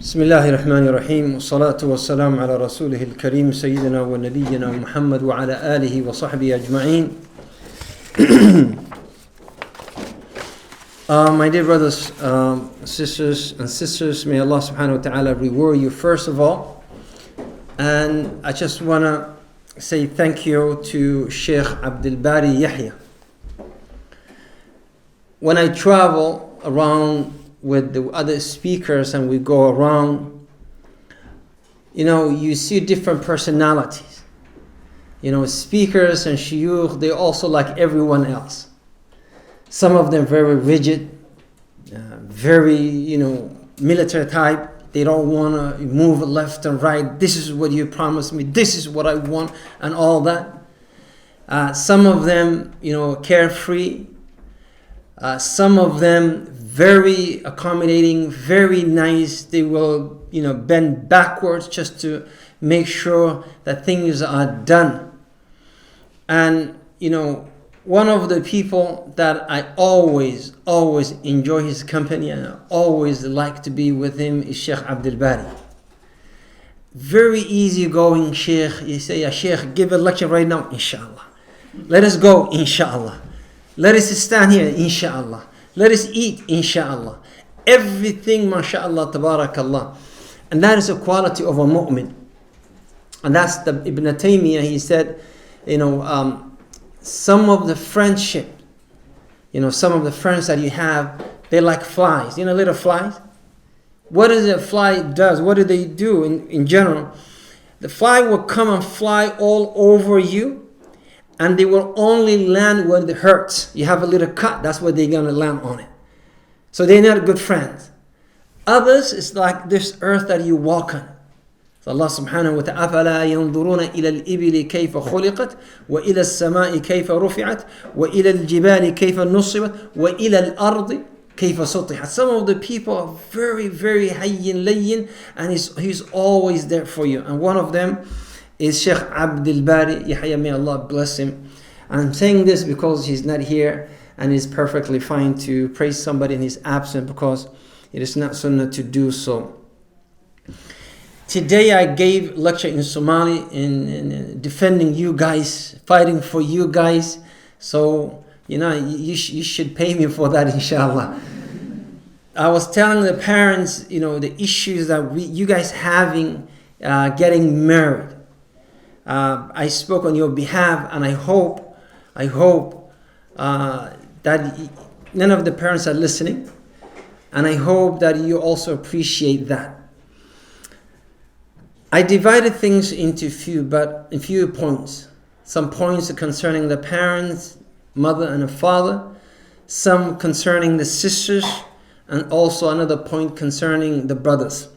بسم الله الرحمن الرحيم والصلاة والسلام على رسوله الكريم سيدنا ونبينا محمد وعلى آله وصحبه أجمعين. My dear brothers, sisters, may Allah subhanahu wa ta'ala reward you first of all. And I just want to say thank you to Sheikh Abdul Bari Yahya. When I travel around with the other speakers and we go around, you see different personalities. Speakers and shuyukh, they also like everyone else. Some of them very rigid, very, military type. They don't want to move left and right. This is what you promised me. This is what I want and all that. Some of them, carefree. Some of them very accommodating, very nice. They will, bend backwards just to make sure that things are done. And, one of the people that I always enjoy his company and I always like to be with him is Sheikh Abdul Bari. Very easygoing Sheikh. You say, Sheikh, give a lecture right now, inshallah. Let us go, inshallah. Let us stand here, inshallah. Let us eat, inshallah. Everything, mashallah, tabarakallah. And that is a quality of a mu'min. And that's the Ibn Taymiyyah, he said, some of the friendship, some of the friends that you have, they're like flies. Little flies? What does a fly does? What do they do in general? The fly will come and fly all over you, and they will only land when it hurts. You have a little cut, that's where they're going to land on it. So they're not good friends. Others, it's like this earth that you walk on. So Allah subhanahu wa ta'ala, أَفَلَا يَنْظُرُونَ إِلَى الْإِبِلِ كَيْفَ خُلِقَتْ وَإِلَى السَّمَاءِ كَيْفَ رُفِعَتْ وَإِلَى الْجِبَالِ كَيْفَ نُصِبَتْ وَإِلَى الْأَرْضِ كَيْفَ سُطِحَتْ. Some of the people are very, very hayyin layyin, and he's always there for you. And one of them is Sheikh Abdul Bari Yahya, may Allah bless him. I'm saying this because he's not here, and it's perfectly fine to praise somebody in his absence because it is not sunnah to do so. Today I gave a lecture in Somali in defending you guys, fighting for you guys. So, you should pay me for that, inshallah. I was telling the parents, the issues that you guys having getting married. I spoke on your behalf, and I hope that none of the parents are listening, and I hope that you also appreciate that. I divided things into a few points. Some points concerning the parents, mother and a father, some concerning the sisters, and also another point concerning the brothers.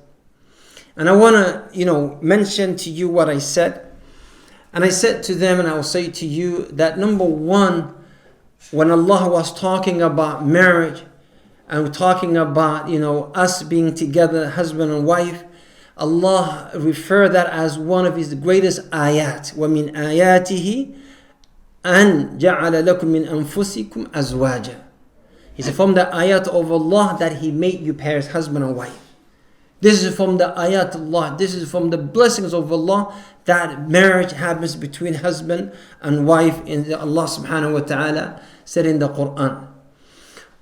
And I want to, mention to you what I said. And I said to them, and I will say to you, that number one, when Allah was talking about marriage and talking about, us being together, husband and wife, Allah referred that as one of His greatest ayat. وَمِنْ آيَاتِهِ أَنْ جَعَلَ لَكُم مِّنْ أَنفُسِكُمْ أَزْوَاجًا. He said, from the ayat of Allah that He made you pairs, husband and wife. This is from the ayat of Allah. This is from the blessings of Allah that marriage happens between husband and wife. In Allah subhanahu wa ta'ala said in the Quran.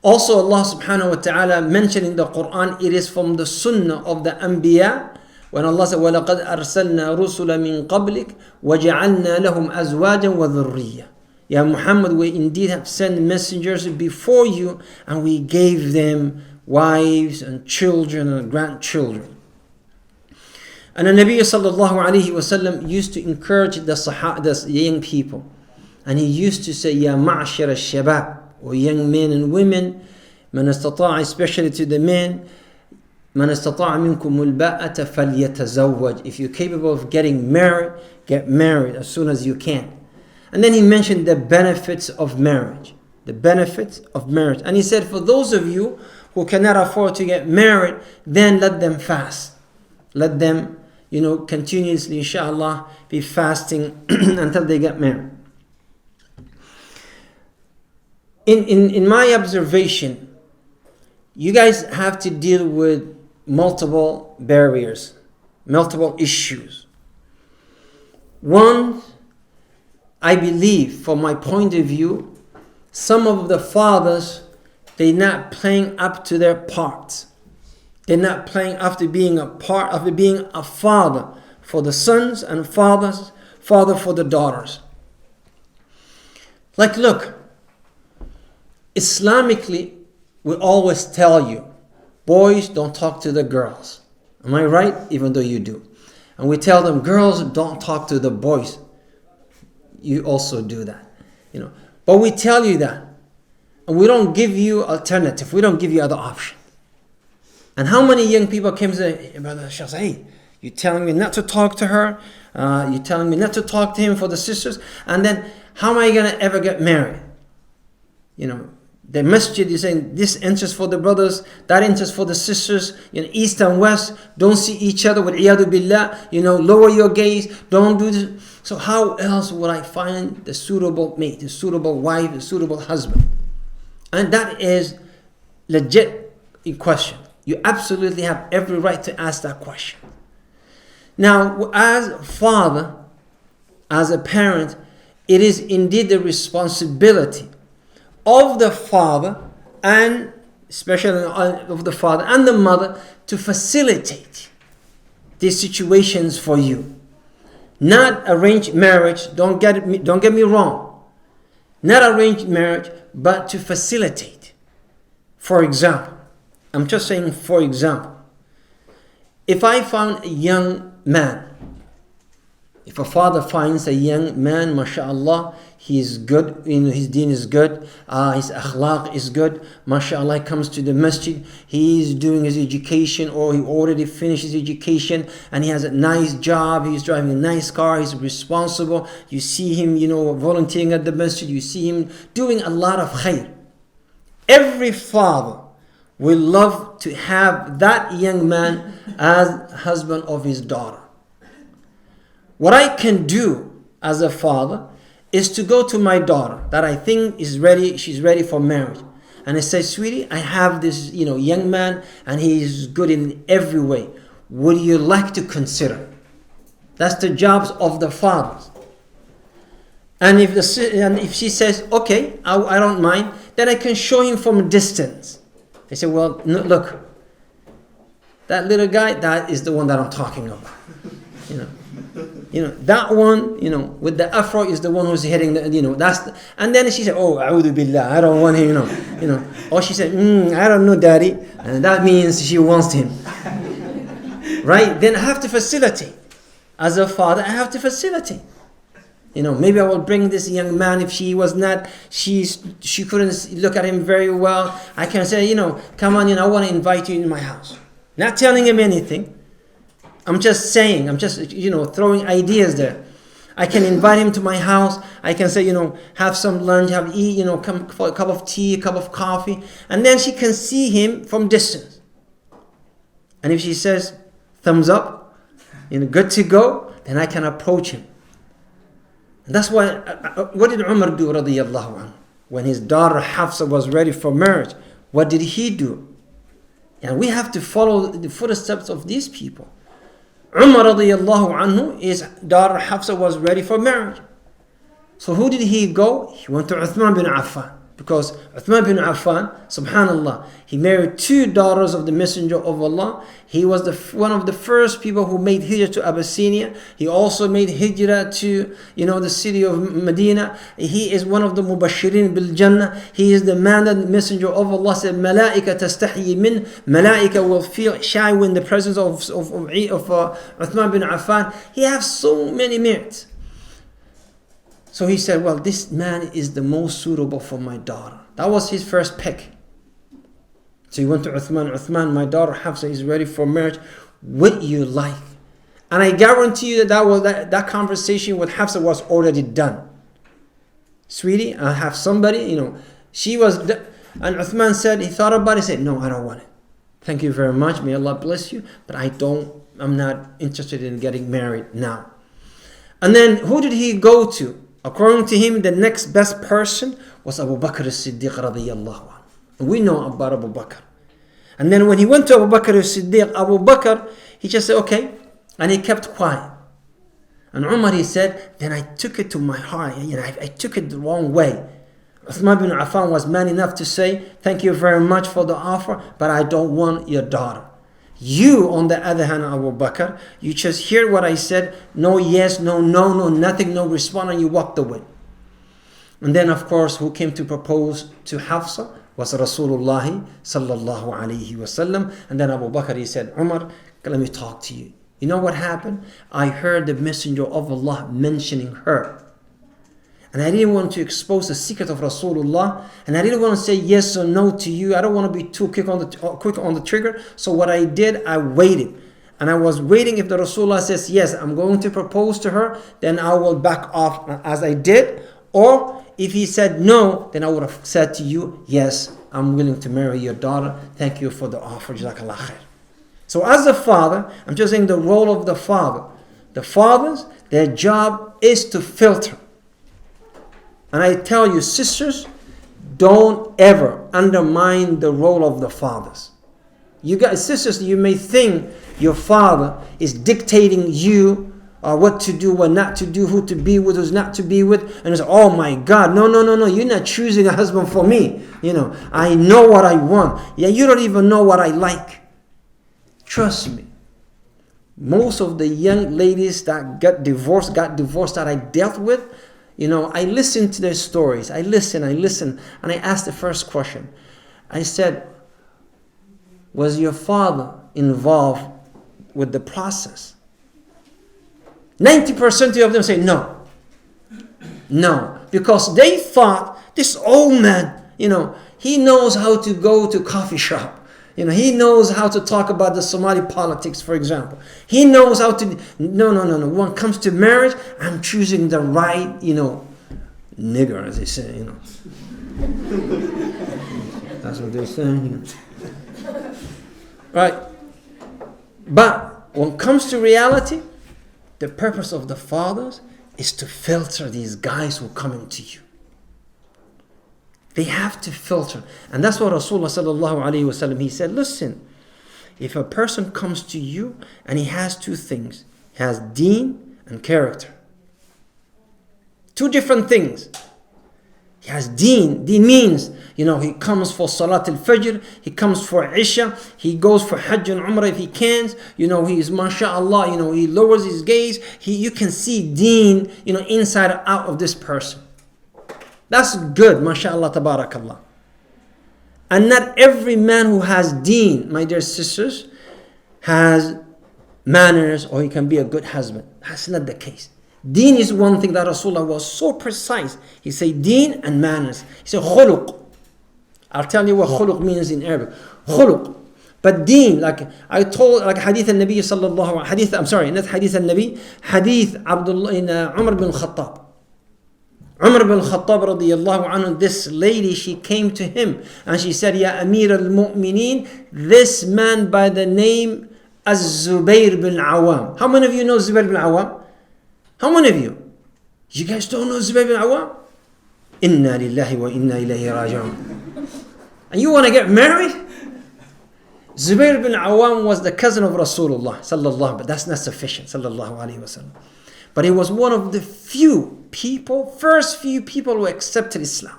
Also Allah subhanahu wa ta'ala mentioned in the Quran, it is from the sunnah of the Anbiya. When Allah said, وَلَقَدْ أَرْسَلْنَا رُسُلًا مِّن قَبْلِكَ وَجَعَلْنَا لَهُمْ أَزْوَاجًا وَذُرِّيَّةً. Ya Muhammad, we indeed have sent messengers before you, and we gave them wives and children and grandchildren. And the Nabi sallallahu alayhi wasallam used to encourage the young people. And he used to say, Ya ma'ashar al-shabab, or young men and women, man istata'a, especially to the men, man istata'a minkum al-ba'ata falyatazawwaj. If you're capable of getting married, get married as soon as you can. And then he mentioned the benefits of marriage. The benefits of marriage. And he said, for those of you who cannot afford to get married, then let them fast. Let them, continuously, inshallah, be fasting until they get married. In my observation, you guys have to deal with multiple barriers, multiple issues. One, I believe, from my point of view, some of the fathers, they're not playing up to their parts. They're not playing up to being a part of being a father for the sons and father for the daughters. Like, look, Islamically, we always tell you, boys don't talk to the girls. Am I right? Even though you do. And we tell them, girls don't talk to the boys. You also do that. But we tell you that. And we don't give you alternative. We don't give you other option. And how many young people came to say, Brother Sheikh, hey, you're telling me not to talk to her. You're telling me not to talk to him for the sisters. And then how am I going to ever get married? The masjid is saying this interest for the brothers, that interest for the sisters, east and west, don't see each other with iyadu billah, lower your gaze, don't do this. So how else would I find the suitable mate, the suitable wife, the suitable husband? And that is legit question. You absolutely have every right to ask that question. Now, as a father, as a parent, it is indeed the responsibility of the father, and especially of the father and the mother, to facilitate these situations for you. Not arranged marriage, don't get me wrong. Not arranged marriage, but to facilitate. For example, I'm just saying for example, if I found a young man, if a father finds a young man, mashallah, he is good, his deen is good, his akhlaq is good, mashallah, he comes to the masjid, he is doing his education, or he already finished his education, and he has a nice job, he's driving a nice car, he's responsible, you see him, volunteering at the masjid, you see him doing a lot of khair. Every father will love to have that young man as husband of his daughter. What I can do as a father is to go to my daughter that I think is ready, she's ready for marriage. And I say, sweetie, I have this, young man and he's good in every way. Would you like to consider? That's the jobs of the fathers. And if she says, okay, I don't mind, then I can show him from a distance. I say, well, no, look, that little guy, that is the one that I'm talking about. That one, with the afro is the one who's hitting the, and then she said, oh, a'udhu billah, I don't want him, Or she said, I don't know, daddy. And that means she wants him. Right? Then I have to facilitate. As a father, I have to facilitate. Maybe I will bring this young man if she was not, she couldn't look at him very well. I can say, come on, I want to invite you in my house. Not telling him anything. I'm just saying, throwing ideas there. I can invite him to my house. I can say, have some lunch, come for a cup of tea, a cup of coffee. And then she can see him from distance. And if she says, thumbs up, good to go, then I can approach him. And that's why, what did Umar do, radiyallahu anhu? When his daughter Hafsa was ready for marriage, what did he do? And we have to follow the footsteps of these people. Umar radiyallahu anhu, his daughter Hafsa was ready for marriage. So who did he go? He went to Uthman bin Affan. Because Uthman bin Affan, subhanallah, he married two daughters of the Messenger of Allah. He was one of the first people who made hijrah to Abyssinia. He also made hijrah to, the city of Medina. He is one of the Mubashirin bil Jannah. He is the man that the Messenger of Allah said, Malaika tastahyi min. Malaika will feel shy in the presence of Uthman bin Affan. He has so many merits. So he said, well, this man is the most suitable for my daughter. That was his first pick. So he went to Uthman. Uthman, my daughter Hafsa is ready for marriage. Would you like? And I guarantee you that conversation with Hafsa was already done. Sweetie, I have somebody, she was, and Uthman said, he thought about it, he said, no, I don't want it. Thank you very much. May Allah bless you. But I'm not interested in getting married now. And then who did he go to? According to him, the next best person was Abu Bakr as-Siddiq radiyallahu anhu. We know about Abu Bakr. And then when he went to Abu Bakr as-Siddiq, Abu Bakr, he just said, okay. And he kept quiet. And Umar, he said, then I took it to my heart. I took it the wrong way. Uthman bin Affan was man enough to say, thank you very much for the offer, but I don't want your daughter. You, on the other hand, Abu Bakr, you just hear what I said, no yes, no, nothing, no response, and you walked away. And then, of course, who came to propose to Hafsa was Rasulullah sallallahu alayhi wasallam. And then Abu Bakr, he said, Umar, let me talk to you. You know what happened? I heard the Messenger of Allah mentioning her. And I didn't want to expose the secret of Rasulullah. And I didn't want to say yes or no to you. I don't want to be too quick on the trigger. So what I did, I waited. And I was waiting if the Rasulullah says, yes, I'm going to propose to her, then I will back off as I did. Or if he said no, then I would have said to you, yes, I'm willing to marry your daughter. Thank you for the offer. Jazakallah khair. So as a father, I'm just saying the role of the father. The fathers, their job is to filter. And I tell you, sisters, don't ever undermine the role of the fathers. You guys, sisters, you may think your father is dictating you what to do, what not to do, who to be with, who's not to be with. And it's, oh my God, no, you're not choosing a husband for me. I know what I want. Yeah, you don't even know what I like. Trust me. Most of the young ladies that got divorced that I dealt with, I listened to their stories. I listen, and I asked the first question. I said, was your father involved with the process? 90% of them say no. No, because they thought this old man, he knows how to go to coffee shop. He knows how to talk about the Somali politics, for example. He knows how to... No. When it comes to marriage, I'm choosing the right, nigger, as they say, That's what they're saying. Right? But when it comes to reality, the purpose of the fathers is to filter these guys who come into you. They have to filter. And that's what Rasulullah sallallahu alayhi wa sallam, he said, listen, if a person comes to you and he has two things, he has deen and character. Two different things. He has deen. Deen means, he comes for Salat al-Fajr, he comes for Isha, he goes for Hajj and Umrah if he can, he's mashallah, he lowers his gaze, you can see deen, inside and out of this person. That's good, mashallah, tabarakallah. And not every man who has deen, my dear sisters, has manners or he can be a good husband. That's not the case. Deen is one thing that Rasulullah was so precise. He said deen and manners. He said khuluq. I'll tell you what khuluq means in Arabic. Khuluq. But deen, like I told, like hadith al-Nabi sallallahu hadith, I'm sorry, not hadith al-Nabi, hadith Abdullah in Umar bin Khattab. Umar bin Khattab radiyallahu anhu, this lady, she came to him and she said, Ya Amir al-Mu'mineen, this man by the name Az-Zubayr bin Awam. How many of you know Zubayr bin Awam? How many of you? You guys don't know Zubayr bin Awam? Inna lillahi wa inna ilayhi raji'un. And you want to get married? Zubayr bin Awam was the cousin of Rasulullah sallallahu, but that's not sufficient, sallallahu alayhi wa sallam. But he was one of the first few people who accepted Islam.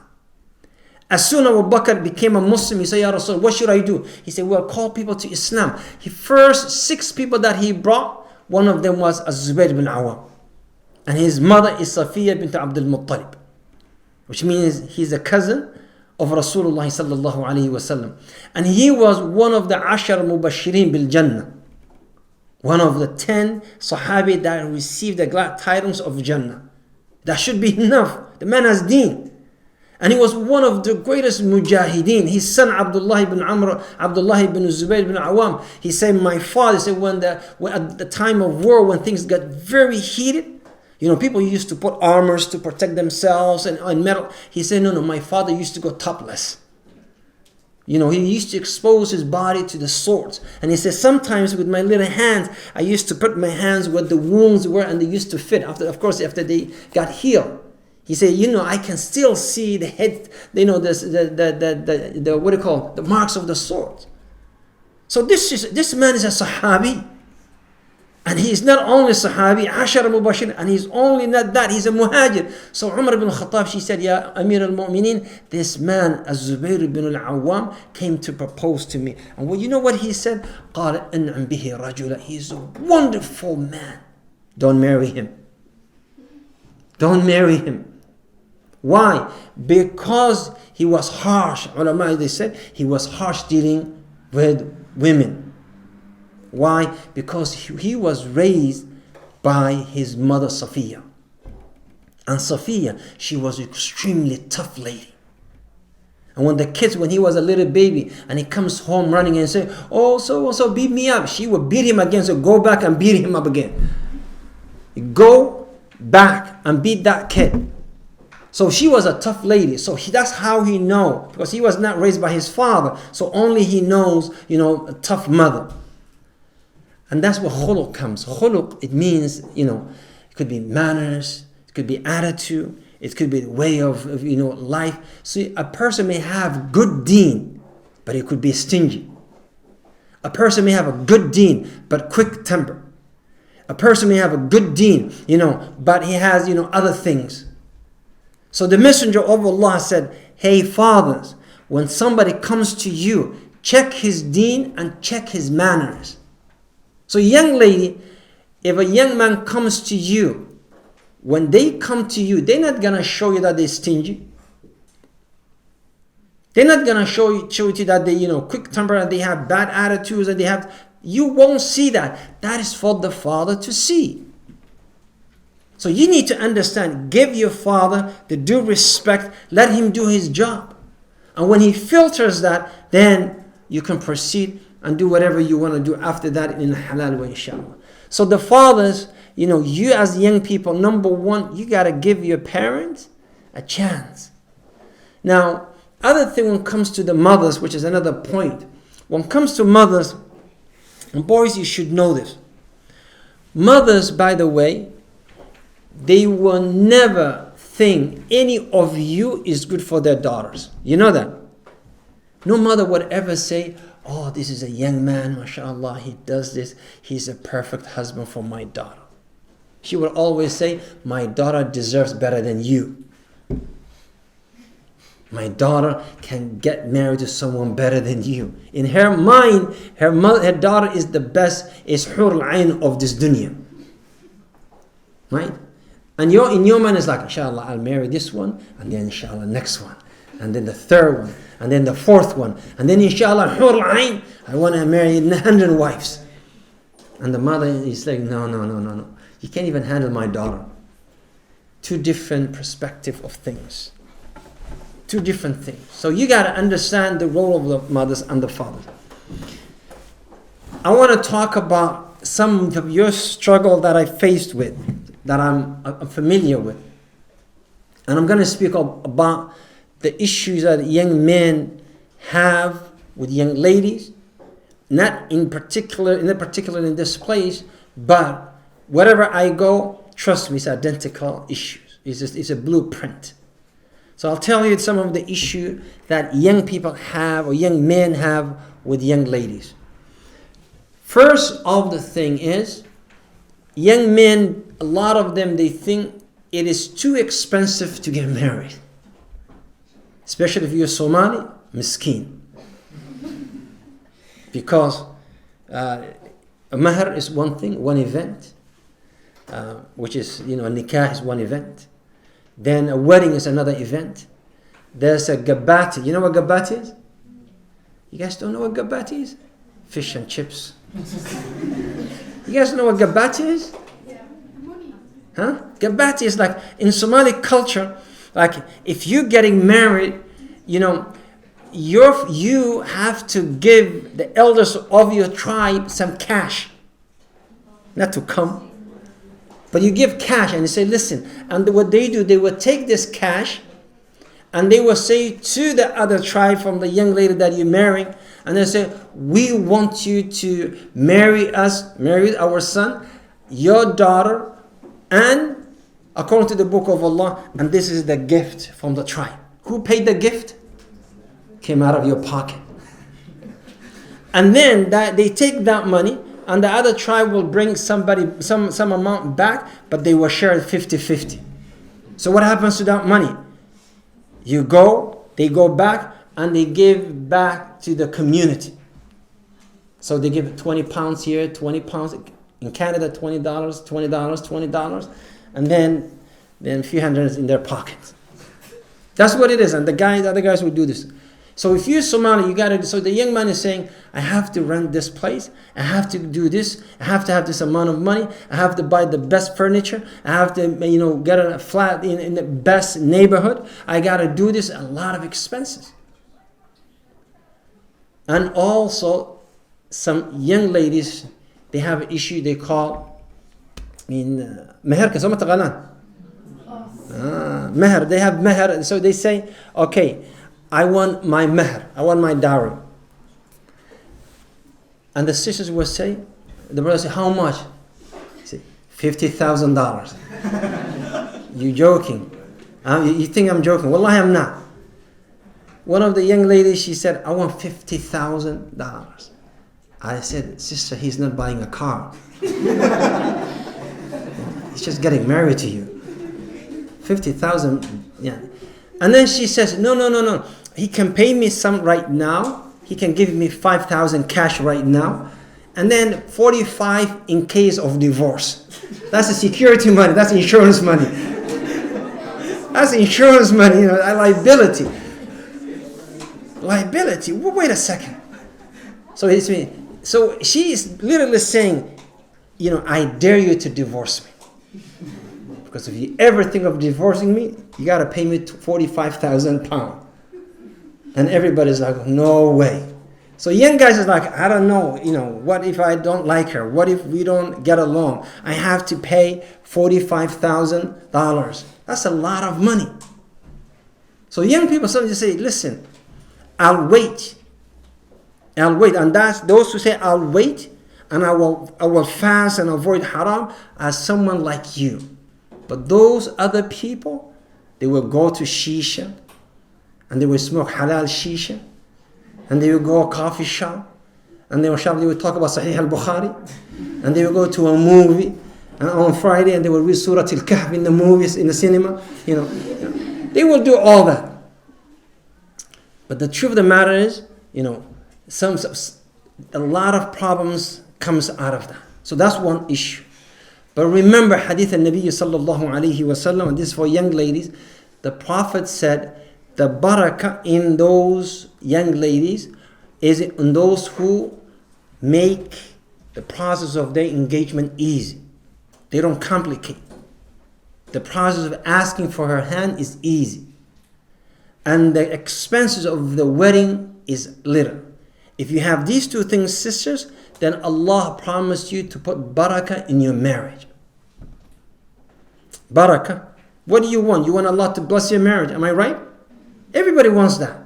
As soon as Abu Bakr became a Muslim, he said, Ya Rasul, what should I do? He said, well, call people to Islam. The first 6 people that he brought, one of them was Az-Zubayr bin Awam. And his mother is Safiya bint Abdul Muttalib, which means he's a cousin of Rasulullah sallallahu alayhi wa sallam. And he was one of the Ashar Mubashirin bil Jannah. One of the 10 Sahabi that received the glad tidings of Jannah. That should be enough. The man has deen. And he was one of the greatest mujahideen. His son Abdullah ibn Amr, Abdullah ibn Zubayr ibn Awam, he said, my father said, when at the time of war, when things got very heated, people used to put armors to protect themselves and metal. He said, no, my father used to go topless. He used to expose his body to the swords. And he said, sometimes with my little hands, I used to put my hands where the wounds were and they used to fit. After they got healed. He said, I can still see the head, the what do you call it? The marks of the swords. So this man is a Sahabi. And he is not only Sahabi, Ashar Mubashir, and he's only not that, he's a Muhajir. So Umar ibn Khattab, she said, Ya Amir al-Mu'mineen, this man, Az-Zubayr ibn al-Awwam, came to propose to me. And well, you know what he said? قال أنعم به رجلا. He's a wonderful man. Don't marry him. Don't marry him. Why? Because he was harsh. Ulama, they said, he was harsh dealing with women. Why? Because he was raised by his mother Safiya. And Safiya, she was an extremely tough lady. And when he was a little baby, and he comes home running and say, oh, so beat me up. She would beat him again, so go back and beat him up again. Go back and beat that kid. So she was a tough lady. So that's how he knows. Because he was not raised by his father. So only he knows, a tough mother. And that's where khuluq comes. Khuluq, it means, it could be manners, it could be attitude, it could be the way of life. So a person may have good deen, but he could be stingy. A person may have a good deen, but quick temper. A person may have a good deen, but he has, other things. So the Messenger of Allah said, hey fathers, when somebody comes to you, check his deen and check his manners. So young lady, if a young man comes to you, when they come to you, they're not going to show you that they're stingy. They're not going to show you that they, quick temper, and they have bad attitudes, and you won't see that. That is for the father to see. So you need to understand, give your father the due respect, let him do his job. And when he filters that, then you can proceed and do whatever you want to do after that in halal way, inshallah. So the fathers, you as young people, number one, you got to give your parents a chance. Now, other thing when it comes to the mothers, which is another point. When it comes to mothers, and boys, you should know this. Mothers, by the way, they will never think any of you is good for their daughters. You know that? No mother would ever say, oh, this is a young man, mashallah, he does this. He's a perfect husband for my daughter. She would always say, my daughter deserves better than you. My daughter can get married to someone better than you. In her mind, her daughter is the best, is hur al-ain of this dunya. Right? And in your mind, it's like, inshallah, I'll marry this one, and then inshallah, next one. And then the third one, and then the fourth one, and then inshallah, hur al-ain, I want to marry 100 wives. And the mother is like, no. You can't even handle my daughter. Two different perspectives of things. Two different things. So you got to understand the role of the mothers and the fathers. I want to talk about some of your struggle that I faced with, that I'm familiar with. And I'm going to speak about the issues that young men have with young ladies, not in particular in this place, but wherever I go, trust me, it's identical issues. It's a blueprint. So I'll tell you some of the issues that young people have or young men have with young ladies. First of the thing is, young men, a lot of them, they think it is too expensive to get married. Especially if you're Somali, miskin. Because a mahr is one thing, one event, which is, a nikah is one event. Then a wedding is another event. There's a gabati. You know what gabati is? You guys don't know what gabati is? Fish and chips. You guys know what gabati is? Huh? Gabati is like, in Somali culture, like if you're getting married, you have to give the elders of your tribe some cash. Not to come. But you give cash and you say, listen. And what they do, they will take this cash and they will say to the other tribe from the young lady that you're marrying, and they say, we want you to marry our son, your daughter, and according to the book of Allah, and this is the gift from the tribe. Who paid the gift? Came out of your pocket. And then they take that money, and the other tribe will bring some amount back, but they will share it 50-50. So what happens to that money? They go back, and they give back to the community. So they give 20 pounds here, 20 pounds in Canada, $20, $20, and then a few hundreds in their pockets. That's what it is. And the other guys will do this. So if you're Somali, so the young man is saying, I have to rent this place, I have to do this, I have to have this amount of money, I have to buy the best furniture, I have to get a flat in the best neighborhood, I got to do this, a lot of expenses. And also, some young ladies, they have an issue they call meher meher. They have meher, so they say, okay, I want my meher, I want my dowry. And the sisters will say, the brother say, how much? Say, $50,000. You joking? You think I'm joking? Wallahi, I'm not. One of the young ladies, she said, I want $50,000. I said, sister, he's not buying a car. He's just getting married to you. 50,000, yeah. And then she says, no. He can pay me some right now. He can give me 5,000 cash right now. And then 45 in case of divorce. That's the security money. That's insurance money. That's insurance money, liability. Liability. Wait a second. So she is literally saying, I dare you to divorce me. Because if you ever think of divorcing me, you got to pay me 45,000 pounds. And everybody's like, no way. So young guys is like, I don't know, what if I don't like her? What if we don't get along? I have to pay $45,000. That's a lot of money. So young people sometimes say, listen, I'll wait. And that's those who say, I'll wait, and I will fast and avoid haram as someone like you. But those other people, they will go to shisha, and they will smoke halal shisha, and they will go to a coffee shop, and they will talk about Sahih al-Bukhari, and they will go to a movie, and on Friday, and they will read Surah Al-Kahf in the movies, in the cinema, They will do all that. But the truth of the matter is, a lot of problems comes out of that. So that's one issue. But remember Hadith al-Nabi sallallahu alayhi wa sallam, and this is for young ladies. The Prophet said, the barakah in those young ladies is in those who make the process of their engagement easy. They don't complicate. The process of asking for her hand is easy. And the expenses of the wedding is little. If you have these two things, sisters, then Allah promised you to put barakah in your marriage. Barakah. What do you want? You want Allah to bless your marriage. Am I right? Everybody wants that.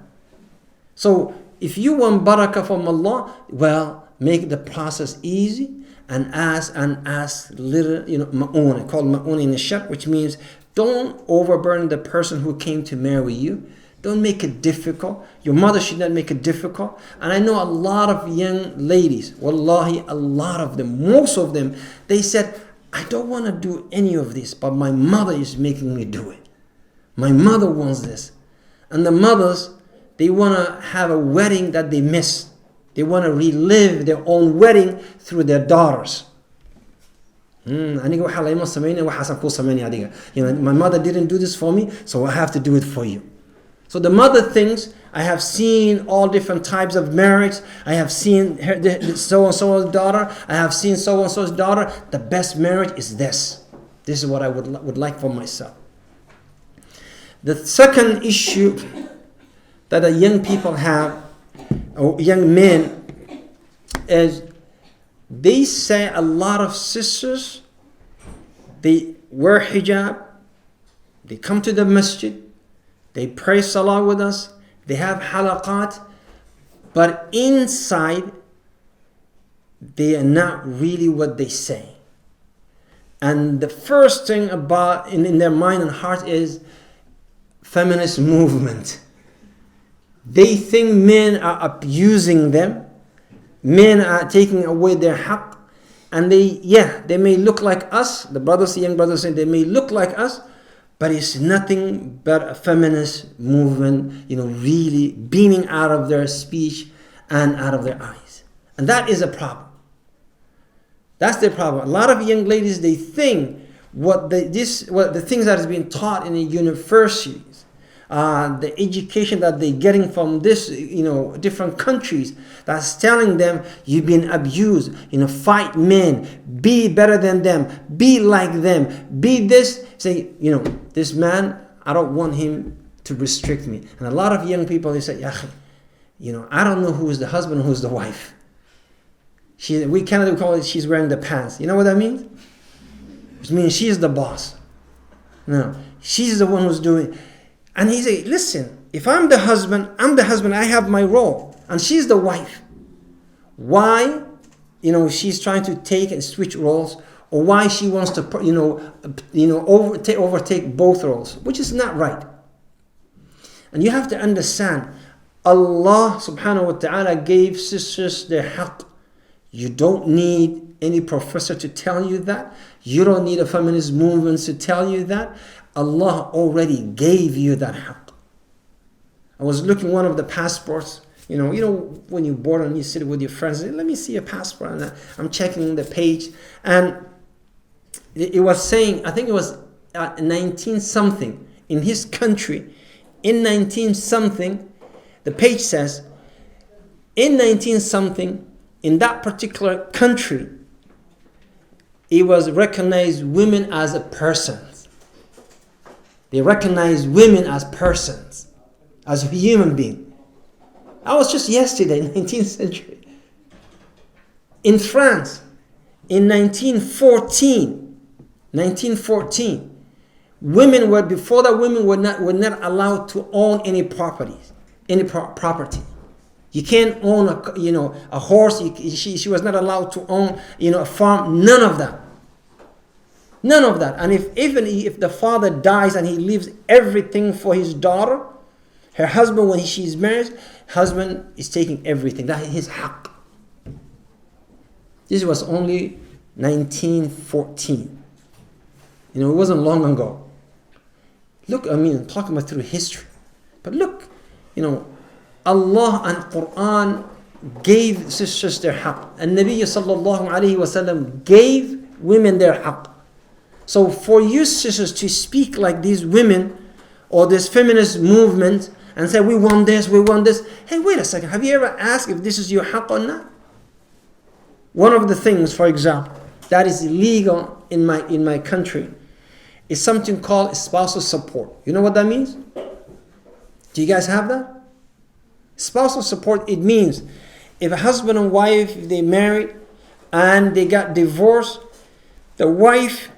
So if you want barakah from Allah, well, make the process easy and ask little, ma'un. I call ma'un in the shart, which means don't overburden the person who came to marry you. Don't make it difficult. Your mother should not make it difficult. And I know a lot of young ladies, wallahi, a lot of them, most of them, they said, I don't want to do any of this, but my mother is making me do it. My mother wants this. And the mothers, they want to have a wedding that they miss. They want to relive their own wedding through their daughters. My mother didn't do this for me, so I have to do it for you. So the mother thinks, I have seen all different types of marriage. I have seen so-and-so's daughter. I have seen so-and-so's daughter. The best marriage is this. This is what I would like for myself. The second issue that the young people have, or young men, is they say a lot of sisters, they wear hijab, they come to the masjid, they pray salah with us, they have halaqat, but inside they are not really what they say. And the first thing about in their mind and heart is feminist movement. They think men are abusing them. men are taking away their haqq, and they may look like us, the young brothers saying they may look like us, but it's nothing but a feminist movement, really beaming out of their speech and out of their eyes. And that is a problem. That's the problem. A lot of young ladies, they think what the things that is being taught in the universities, the education that they're getting from this, different countries, that's telling them you've been abused, fight men, be better than them, be like them, be this. Say, this man, I don't want him to restrict me. And a lot of young people, they say, I don't know who's the husband, who's the wife. We call it, she's wearing the pants. You know what that means? It means she's the boss. No, she's the one who's doing. And he said, listen, if I'm the husband, I have my role. And she's the wife. Why, she's trying to take and switch roles, or why she wants to, overtake both roles, which is not right. And you have to understand, Allah subhanahu wa ta'ala gave sisters their haqq. You don't need any professor to tell you that. You don't need a feminist movement to tell you that. Allah already gave you that haqq. I was looking one of the passports. When you're bored and you sit with your friends, let me see your passport. And I'm checking the page, and it was saying, I think it was 19 something in his country. In 19 something, the page says, in 19 something, in that particular country, it was recognized women as a person. They recognized women as persons, as a human being. That was just yesterday, 19th century. In France, in 1914, women were not allowed to own any properties, any property. You can't own a horse. She was not allowed to own a farm. None of that. None of that. And even if the father dies and he leaves everything for his daughter, her husband, when she's married, husband is taking everything. That is his haqq. This was only 1914. It wasn't long ago. Look, talking about through history. But look, Allah and Quran gave sisters their haqq. And Nabi sallallahu alayhi wa sallam gave women their haqq. So for you sisters to speak like these women or this feminist movement and say, we want this. Hey, wait a second. Have you ever asked if this is your haqq or not? One of the things, for example, that is illegal in my country is something called spousal support. You know what that means? Do you guys have that? Spousal support, it means if a husband and wife, if they married and they got divorced, the wife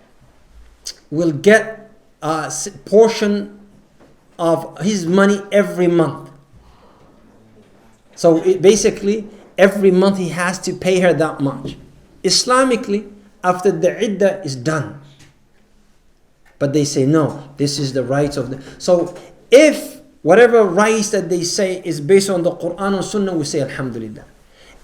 will get a portion of his money every month. So basically, every month he has to pay her that much. Islamically, after the iddah is done. But they say, no, this is the rights of the... So if whatever rights that they say is based on the Quran and Sunnah, we say Alhamdulillah.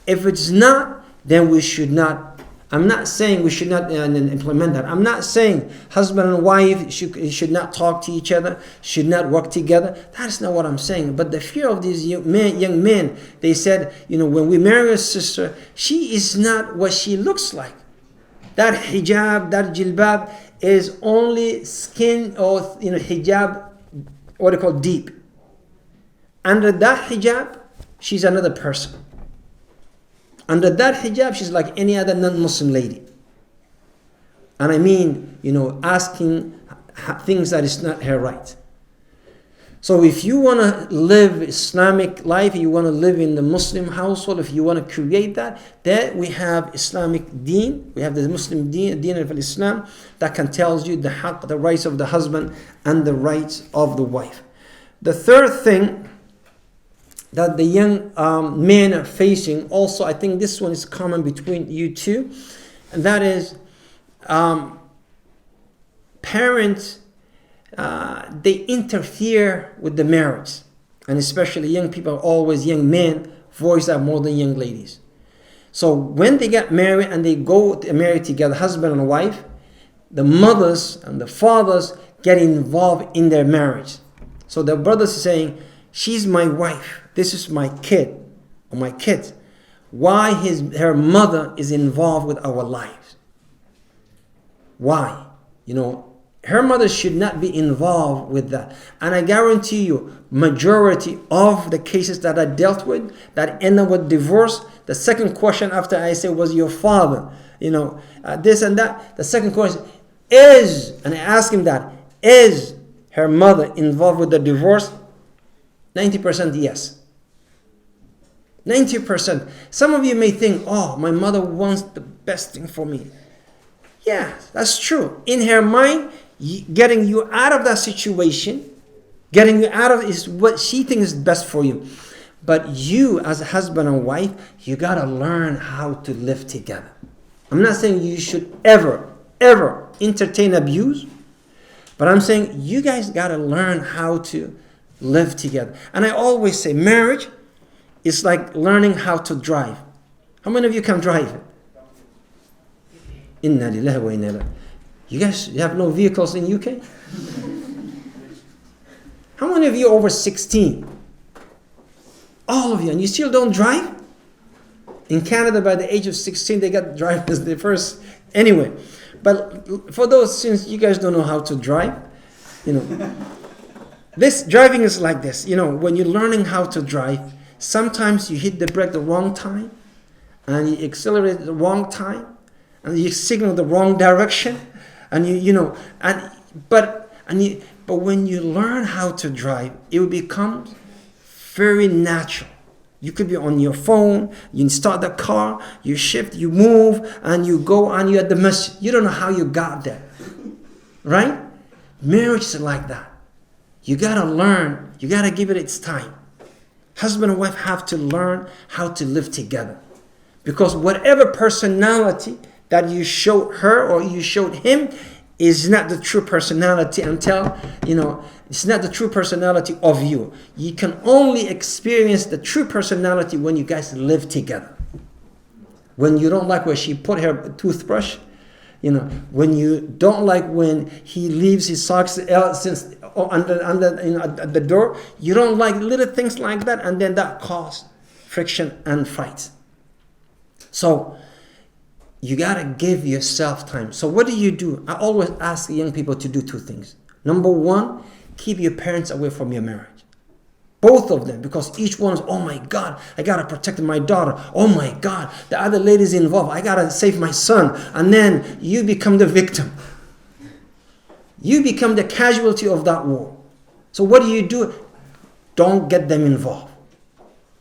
If it's not, then we should not. I'm not saying we should not implement that. I'm not saying husband and wife should not talk to each other, should not work together. That's not what I'm saying. But the fear of these young men, they said, when we marry a sister, she is not what she looks like. That hijab, that jilbab is only skin or hijab, what they call deep. Under that hijab, she's another person. Under that hijab, she's like any other non-Muslim lady. And asking things that is not her right. So if you want to live Islamic life, you want to live in the Muslim household, if you want to create that, then we have Islamic deen, we have the Muslim deen of Islam that can tell you the haqq, the rights of the husband and the rights of the wife. The third thing that the young men are facing, also I think this one is common between you two, and that is parents, they interfere with the marriage, and especially young people, always young men voice that more than young ladies. So when they get married and they go married together, husband and wife, the mothers and the fathers get involved in their marriage. So the brothers are saying, she's my wife, this is my kid or my kids. Why her mother is involved with our lives? Why? Her mother should not be involved with that. And I guarantee you, majority of the cases that I dealt with that end up with divorce, the second question after I say, was your father, this and that, the second question is, and I ask him that, is her mother involved with the divorce? 90% yes. 90%. Some of you may think, oh, my mother wants the best thing for me. Yeah, that's true. In her mind, getting you out of that situation, getting you out of it is what she thinks is best for you. But you, as a husband and wife, you got to learn how to live together. I'm not saying you should ever entertain abuse, but I'm saying you guys got to learn how to live together. And I always say marriage is like learning how to drive. How many of you can drive? Inna lillahi wa inna ilaihi. You guys, you have no vehicles in UK? How many of you are over 16? All of you, and you still don't drive? In Canada, by the age of 16, they got drivers the first. Anyway, but for those, since you guys don't know how to drive, this driving is like this. When you're learning how to drive, sometimes you hit the brake the wrong time, and you accelerate at the wrong time, and you signal the wrong direction. And but when you learn how to drive, it will become very natural. You could be on your phone, you start the car, you shift, you move, and you go and you're at the masjid. You don't know how you got there. Right? Marriage is like that. You got to learn, you got to give it its time. Husband and wife have to learn how to live together. Because whatever personality that you showed her or you showed him is not the true personality until, it's not the true personality of you. You can only experience the true personality when you guys live together. When you don't like where she put her toothbrush, when you don't like when he leaves his socks under at the door, you don't like little things like that, and then that causes friction and fights. So you got to give yourself time. So what do? I always ask young people to do two things. Number one, keep your parents away from your marriage. Both of them, because each one is, oh my God, I got to protect my daughter. Oh my God, the other lady's involved. I got to save my son. And then you become the victim. You become the casualty of that war. So what do? Don't get them involved.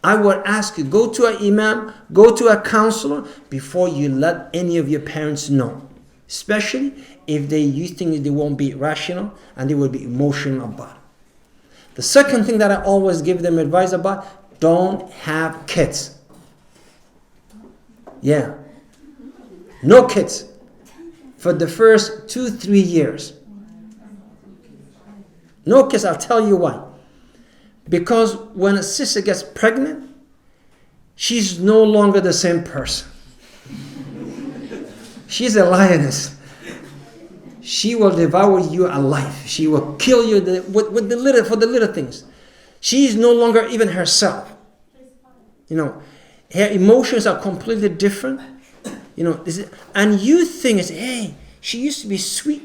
I would ask you, go to an imam, go to a counselor before you let any of your parents know. Especially if you think they won't be rational and they will be emotional about it. The second thing that I always give them advice about, don't have kids. Yeah. No kids. For the first 2-3 years. No kids, I'll tell you why. Because when a sister gets pregnant, she's no longer the same person. She's a lioness. She will devour you alive. She will kill you with for the little things. She is no longer even herself. Her emotions are completely different. And you think, hey, she used to be sweet.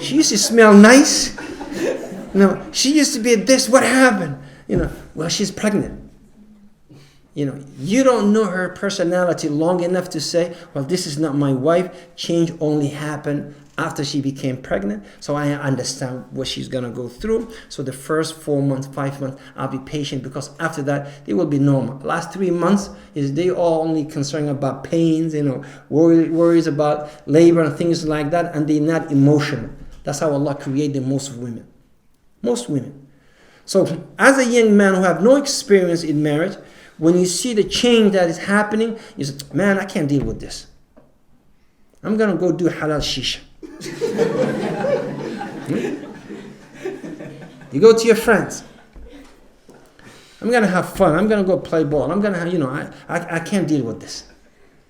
She used to smell nice. She used to be this. What happened? Well, she's pregnant. You don't know her personality long enough to say, well, this is not my wife. Change only happened after she became pregnant. So I understand what she's going to go through. So the first 4 months, 5 months, I'll be patient, because after that, they will be normal. Last 3 months, they all only concerned about pains, worries about labor and things like that, and they're not emotional. That's how Allah created most women. Most women. So as a young man who have no experience in marriage, when you see the change that is happening, you say, man, I can't deal with this. I'm going to go do halal shisha. You go to your friends. I'm going to have fun. I'm going to go play ball. I'm going to have, I can't deal with this.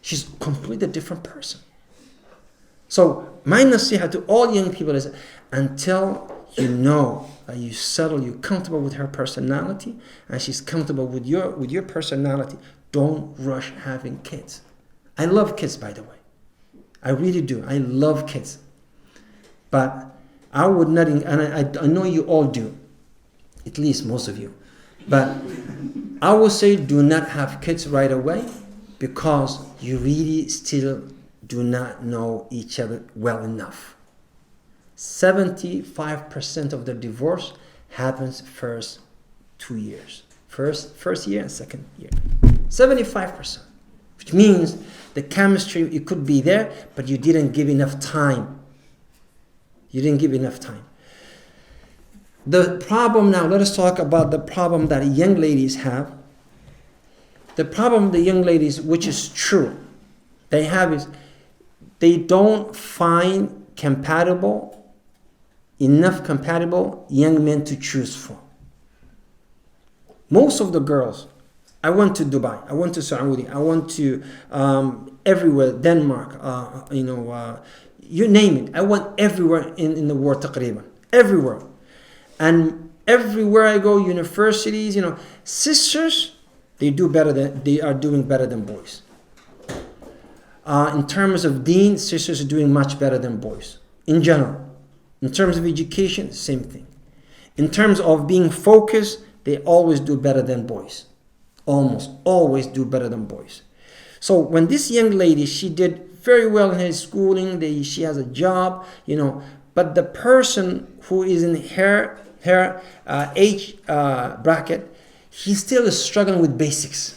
She's a completely different person. So my nasiha to all young people is, until you know that you settle, you're comfortable with her personality, and she's comfortable with your personality, don't rush having kids. I love kids, by the way. I really do. I love kids. But I would not, and I know you all do, at least most of you. But I would say do not have kids right away, because you really still do not know each other well enough. 75% of the divorce happens first 2 years. First year and second year. 75%. Which means the chemistry, it could be there, but you didn't give enough time. You didn't give enough time. The problem now, let us talk about the problem that young ladies have. The problem the young ladies, which is true, they have is they don't find enough compatible young men to choose from. Most of the girls, I went to Dubai, I went to Saudi, I went to everywhere, Denmark, you name it. I went everywhere in the world, taqriban, everywhere. And everywhere I go, universities, sisters, they are doing better than boys. In terms of deen, sisters are doing much better than boys, in general. In terms of education, same thing. In terms of being focused, they always do better than boys. Almost always do better than boys. So when this young lady, she did very well in her schooling, she has a job, but the person who is in her age bracket, he still is struggling with basics.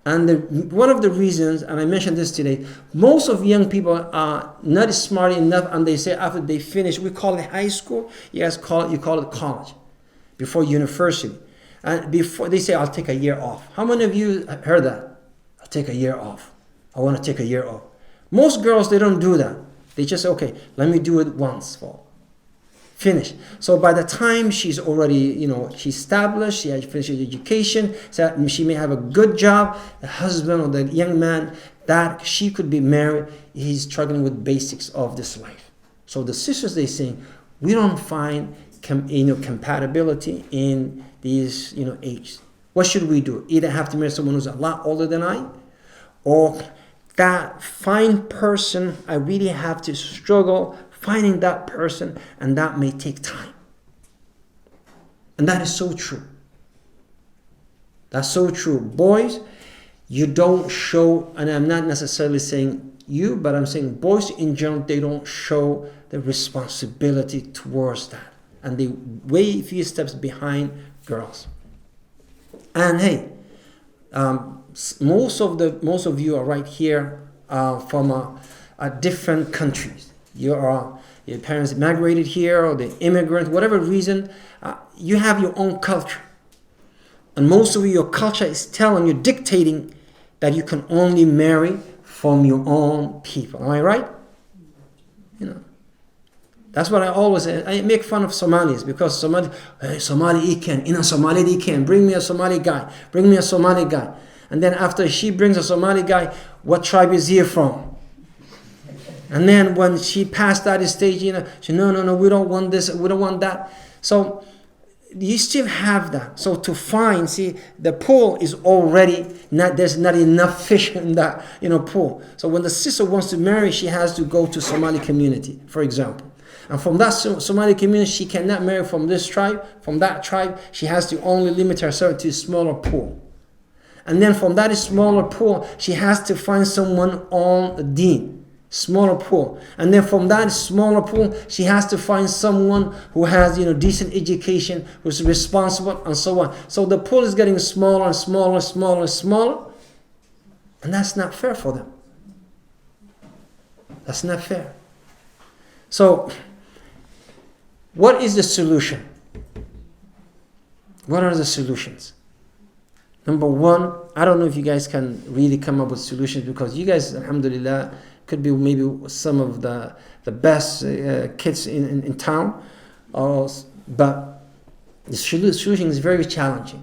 And one of the reasons, and I mentioned this today, most of young people are not smart enough, and they say after they finish, we call it high school, you call it college, before university. And before they say, I'll take a year off. How many of you heard that? I'll take a year off. I want to take a year off. Most girls, they don't do that. They just say, okay, let me do it once for finish. So by the time she's already, she's established, she has finished education, so she may have a good job, the husband or the young man that she could be married, he's struggling with basics of this life. So the sisters, they say, we don't find compatibility in these ages. What should we do? Either have to marry someone who's a lot older than I, or that fine person, I really have to struggle finding that person, and that may take time. And that is so true. That's so true. Boys, you don't show, and I'm not necessarily saying you, but I'm saying boys in general, they don't show the responsibility towards that. And they way a few steps behind girls. And hey, most of you are right here from different countries. Your parents migrated here, or the immigrant, whatever reason, you have your own culture. And most of your culture is telling you, dictating that you can only marry from your own people. Am I right? That's what I always say. I make fun of Somalis, because Somali can bring me a Somali guy, bring me a Somali guy. And then after she brings a Somali guy, what tribe is he from? And then when she passed that stage, she no, we don't want this, we don't want that. So you still have that. So to find, the pool is already not, there's not enough fish in that pool. So when the sister wants to marry, she has to go to Somali community, for example. And from that Somali community, she cannot marry from this tribe, from that tribe. She has to only limit herself to a smaller pool. And then from that smaller pool, she has to find someone on the deen. Smaller pool. And then from that smaller pool, she has to find someone who has decent education, who's responsible, and so on. So the pool is getting smaller and smaller and smaller and smaller. And that's not fair for them. That's not fair. So what is the solution? What are the solutions? Number one, I don't know if you guys can really come up with solutions, because you guys, alhamdulillah, could be maybe some of the best kids in town. But The solution is very challenging.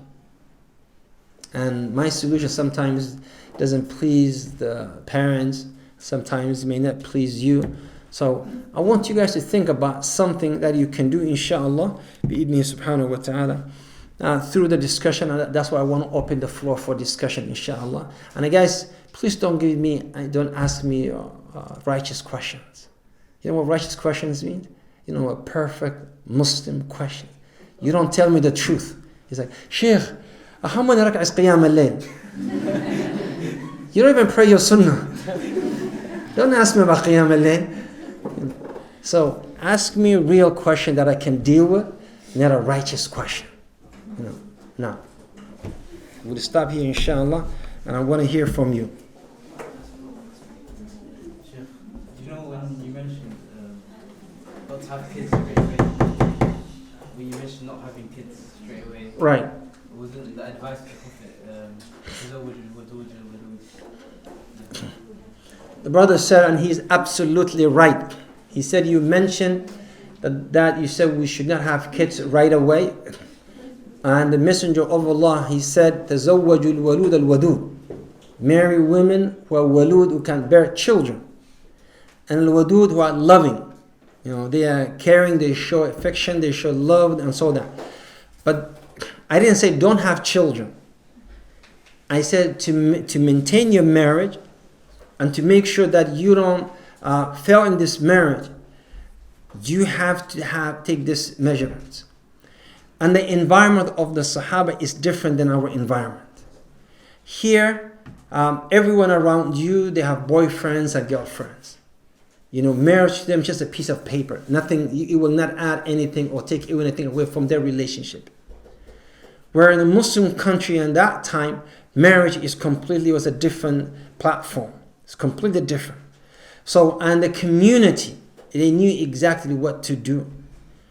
And my solution sometimes doesn't please the parents, sometimes it may not please you. So I want you guys to think about something that you can do, inshallah, bi'idni subhanahu wa ta'ala, through the discussion. And that's why I want to open the floor for discussion, inshallah. And guys, please don't ask me righteous questions. You know what righteous questions mean? You know, a perfect Muslim question. You don't tell me the truth. He's like, Sheikh, how many rak'ah is qiyam al-layl? You don't even pray your sunnah. Don't ask me about qiyam al-layl. So ask me a real question that I can deal with, not a righteous question. You know. Now, we'll stop here, inshallah, and I want to hear from you. Sheikh, do you know when you mentioned not to have kids straight away? When you mentioned not having kids straight away, Right. wasn't the advice of the Prophet? The brother said, and he's absolutely right. He said, you mentioned that you said we should not have kids right away. And the Messenger of Allah, he said, تَزَوَّجُوا الْوَلُودَ الْوَدُودِ. Marry women who are walud, who can bear children. And al-wadud, who are loving. You know, they are caring, they show affection, they show love, and so on. But I didn't say don't have children. I said to maintain your marriage and to make sure that you don't fail in this marriage, you have to take this measurements. And the environment of the Sahaba is different than our environment. Here, everyone around you, they have boyfriends and girlfriends. You know, marriage to them is just a piece of paper. Nothing, it will not add anything or take anything away from their relationship. Where in a Muslim country in that time, marriage was a different platform. It's completely different. So, and the community, they knew exactly what to do.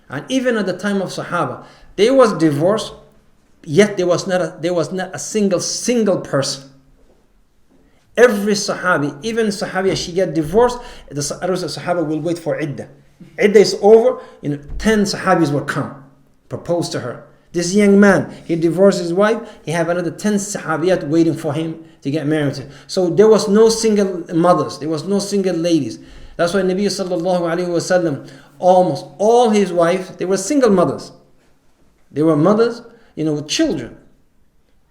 And even at the time of Sahaba, there was divorce, yet there was not a single person. Every Sahabi, even Sahabiya, she get divorced, the Sahaba will wait for Iddah. Iddah is over, 10 Sahabis will come, propose to her. This young man, he divorced his wife, he have another 10 Sahabiyat waiting for him to get married to. So there was no single mothers, there was no single ladies. That's why Nabi sallallahu alayhi wa sallam, almost all his wives, they were single mothers. They were mothers, with children.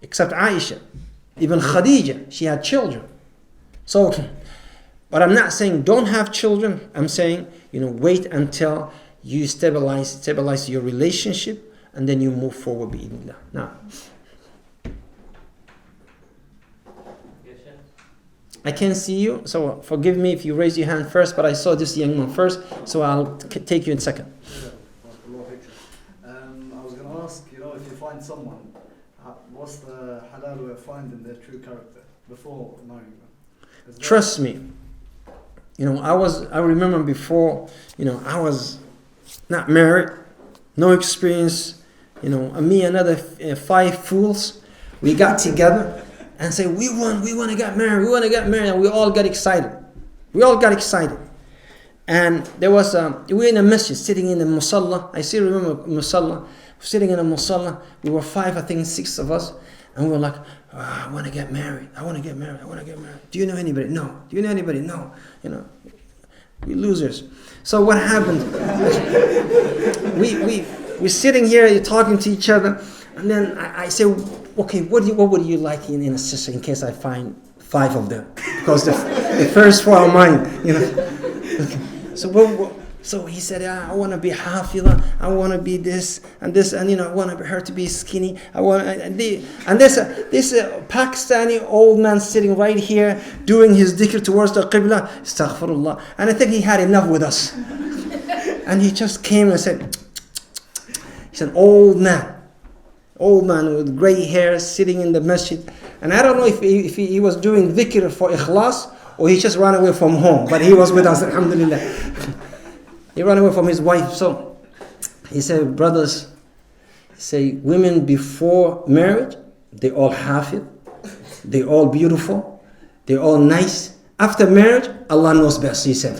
Except Aisha. Even Khadija, she had children. So, but I'm not saying don't have children. I'm saying, wait until you stabilize your relationship, and then you move forward bi'idhnillah. Now, I can't see you, so forgive me if you raise your hand first, but I saw this young man first, so I'll take you in second. I was going to ask, if you find someone, what's the halal way of finding their true character before marrying them? Trust me. I remember before, I was not married, no experience, me and another 5 fools, we got together and said, we want to get married, and we all got excited. And there was, we were in a masjid, sitting in the musalla. I still remember musalla, sitting in a musalla. We were 5, I think 6 of us. And we were like, I want to get married. Do you know anybody? No. Do you know anybody? No. We losers. So what happened? we're sitting here, talking to each other. And then I say, okay, what would you like in a sister in case I find 5 of them? Because the first 4 are mine, Okay. So he said, I want to be hafila, I want to be this, and I want her to be skinny. And this Pakistani old man sitting right here doing his dhikr towards the qibla, astaghfirullah. And I think he had enough with us. And he just came and said, he's an old man with gray hair sitting in the masjid. And I don't know if he was doing dhikr for ikhlas, or he just ran away from home, but he was with us, alhamdulillah. He ran away from his wife. So he said, brothers, women before marriage, they all hafid, they all beautiful, they all nice. After marriage, Allah knows best, he said.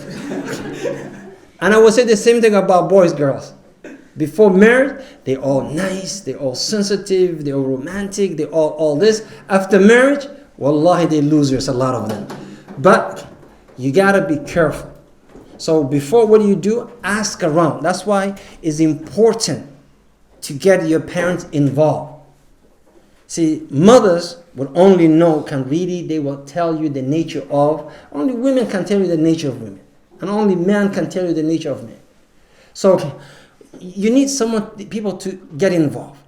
And I would say the same thing about boys, girls. Before marriage, they all nice, they all sensitive, they all romantic, they all this. After marriage, wallahi, they losers, a lot of them. But you gotta be careful. So before what do you do? Ask around. That's why it's important to get your parents involved. See, mothers will only know, they will tell you the nature of, only women can tell you the nature of women. And only men can tell you the nature of men. So you need people to get involved.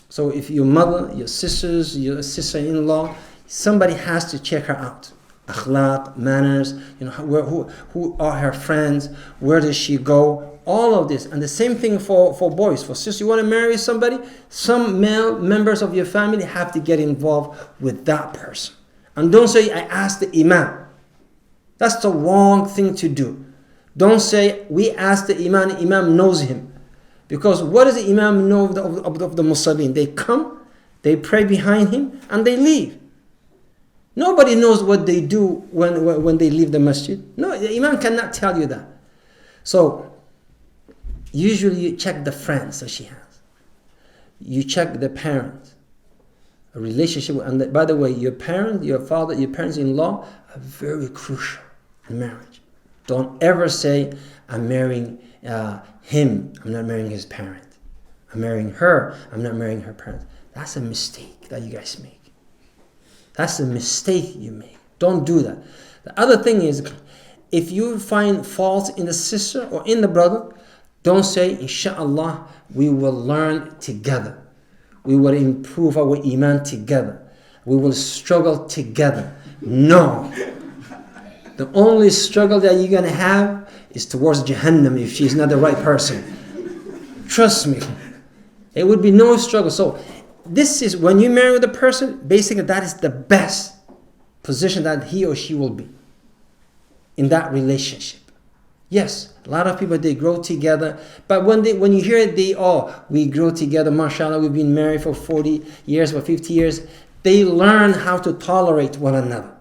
So if your mother, your sisters, your sister-in-law, somebody has to check her out. Akhlaq, manners, who are her friends, where does she go, all of this. And the same thing for boys. For sisters, you want to marry somebody, some male members of your family have to get involved with that person. And don't say, I asked the imam. That's the wrong thing to do. Don't say, we asked the imam knows him. Because what does the imam know of the musallin? They come, they pray behind him, and they leave. Nobody knows what they do when they leave the masjid. No, the imam cannot tell you that. So, usually you check the friends that she has. You check the parents. A relationship, and by the way, your parents, your father, your parents-in-law are very crucial in marriage. Don't ever say, I'm marrying him, I'm not marrying his parent. I'm marrying her, I'm not marrying her parents. That's a mistake that you guys make. That's a mistake you make. Don't do that. The other thing is, if you find faults in the sister or in the brother, don't say, Inshallah, we will learn together. We will improve our iman together. We will struggle together. No. The only struggle that you're going to have is towards Jahannam if she's not the right person. Trust me. It would be no struggle. So this is, when you marry with a person, basically that is the best position that he or she will be in that relationship. Yes, a lot of people, they grow together, but when you hear it, we grow together, mashallah, we've been married for 40 years or 50 years, they learn how to tolerate one another.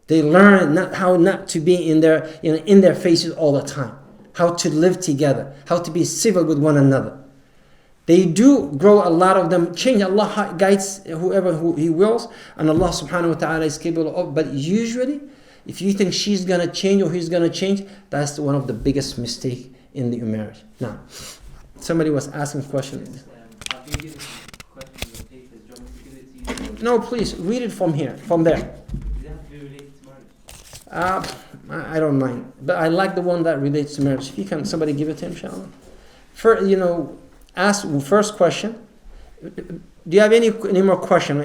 They learn how not to be in their faces all the time, how to live together, how to be civil with one another. They do grow, a lot of them change. Allah guides whoever He wills, and Allah subhanahu wa ta'ala is capable of. But usually, if you think she's going to change or he's going to change, that's one of the biggest mistakes in the marriage. Now, somebody was asking a question. No, please, read it from here, from there. Does it have to be related to marriage? I don't mind. But I like the one that relates to marriage. If you can, somebody give it to him, inshallah. Ask first question. Do you have any more question?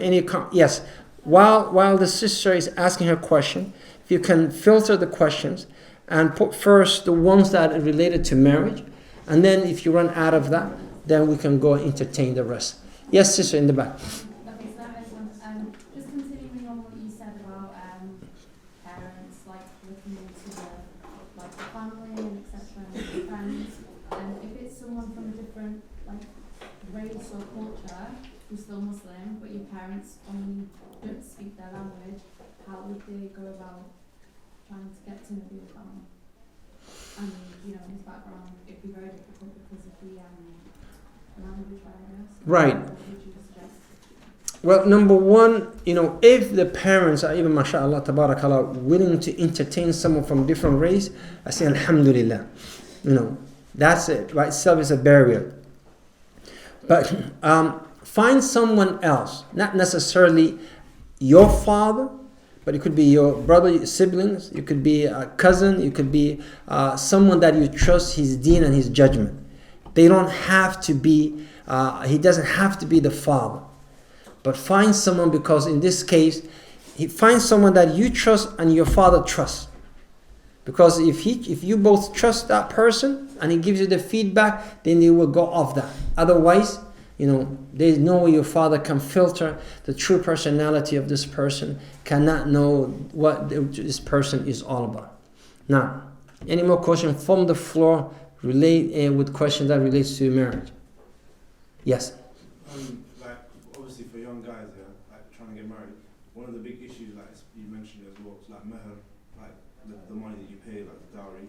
Yes. While the sister is asking her question, if you can filter the questions and put first the ones that are related to marriage, and then if you run out of that, then we can go and entertain the rest. Yes, sister in the back. Okay, so that makes sense. Just continuing on what you said about parents looking into the family and etc. and friends, and if it's someone from a different race or culture who's still Muslim, but your parents only don't speak their language, how would they go about trying to get to know your family? And his background, it'd be very difficult because of the language barriers. Right. What would you suggest? Well, number one, if the parents are even, mashallah, tabarakallah, willing to entertain someone from different race, I say alhamdulillah. That's it, by itself is a barrier. But find someone else, not necessarily your father, but it could be your brother, your siblings, it could be a cousin, it could be someone that you trust his deen and his judgment. They don't have to be, he doesn't have to be the father. But find someone, because in this case, find someone that you trust and your father trusts. Because if you both trust that person and he gives you the feedback, then you will go off that. Otherwise, there's no way your father can filter the true personality of this person, cannot know what this person is all about. Now, any more questions from the floor with questions that relates to marriage? Yes. Obviously for young guys, trying to get married, one of the big issues, you mentioned as well, is meher, the money that you pay, the dowry.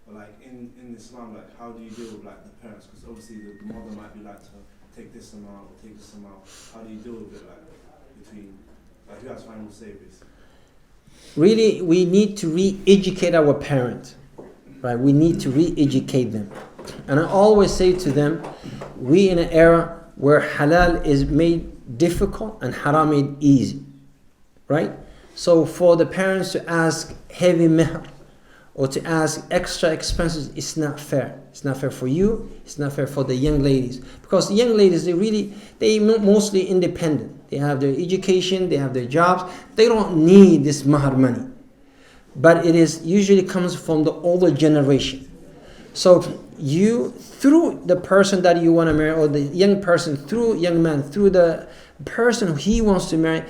But like in Islam, like how do you deal with like the parents? Because obviously the mother might be like to take this amount or take this amount. How do you deal with it like between like who has final say basically? Really, we need to re-educate our parents, right? We need to re-educate them. And I always say to them, we in an era where halal is made difficult and haram made easy, right? So for the parents to ask heavy mehr or to ask extra expenses, it's not fair. It's not fair for you. It's not fair for the young ladies. Because the young ladies, they mostly independent. They have their education, they have their jobs. They don't need this mahar money. But it is usually comes from the older generation. So you, through the person that you want to marry, or the young person, through young man, through the person he wants to marry,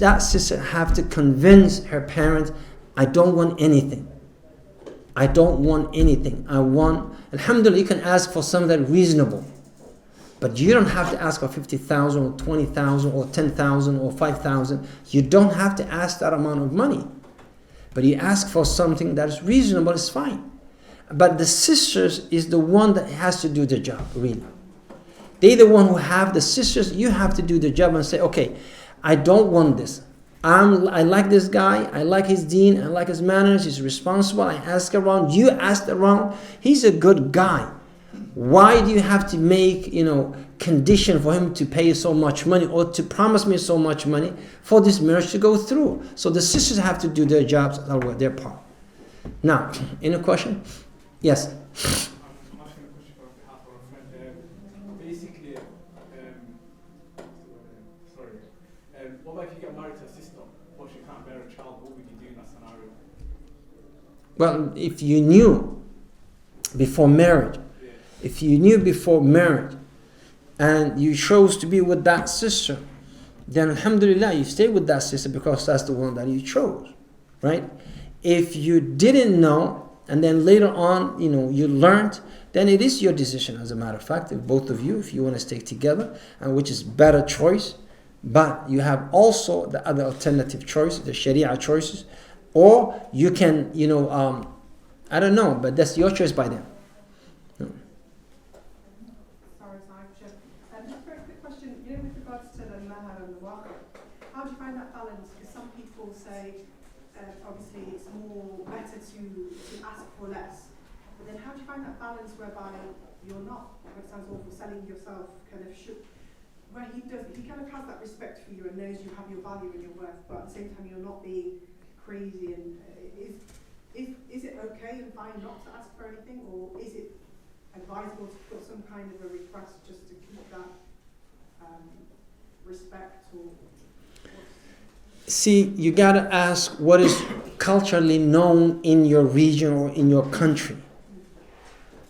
that sister have to convince her parents, I don't want anything. I don't want anything. I want, alhamdulillah, you can ask for something reasonable. But you don't have to ask for 50,000 or 20,000 or 10,000 or 5,000. You don't have to ask that amount of money. But you ask for something that is reasonable, it's fine. But the sisters is the one that has to do the job, really. They're the one who have the sisters. You have to do the job and say, okay, I don't want this. I like this guy. I like his deen. I like his manners. He's responsible. I ask around. You asked around. He's a good guy. Why do you have to make, condition for him to pay so much money or to promise me so much money for this marriage to go through? So the sisters have to do their jobs, their part. Now, any question? Yes. I'm asking a question on behalf of a friend. Basically, what about if you get married to a sister, but she can't bear a child? What would you do in that scenario? Well, if you knew before marriage, and you chose to be with that sister, then alhamdulillah, you stay with that sister because that's the one that you chose, right? If you didn't know, and then later on, you learned, then it is your decision, as a matter of fact, if both of you, if you want to stay together, and which is better choice. But you have also the other alternative choice, the Sharia choices, or you can, I don't know, but that's your choice by them. Just a very quick question. With regards to the mahar and the waqf, how do you find that balance? Because some people say, obviously, it's more better to ask for less. But then how do you find that balance whereby you're not, it sounds awful, selling yourself where he kind of has that respect for you and knows you have your value and your worth, but at the same time you're not being crazy. And is it okay and fine not to ask for anything, or is it advisable to put some kind of a request just to keep that respect? Or see, you gotta ask what is culturally known in your region or in your country.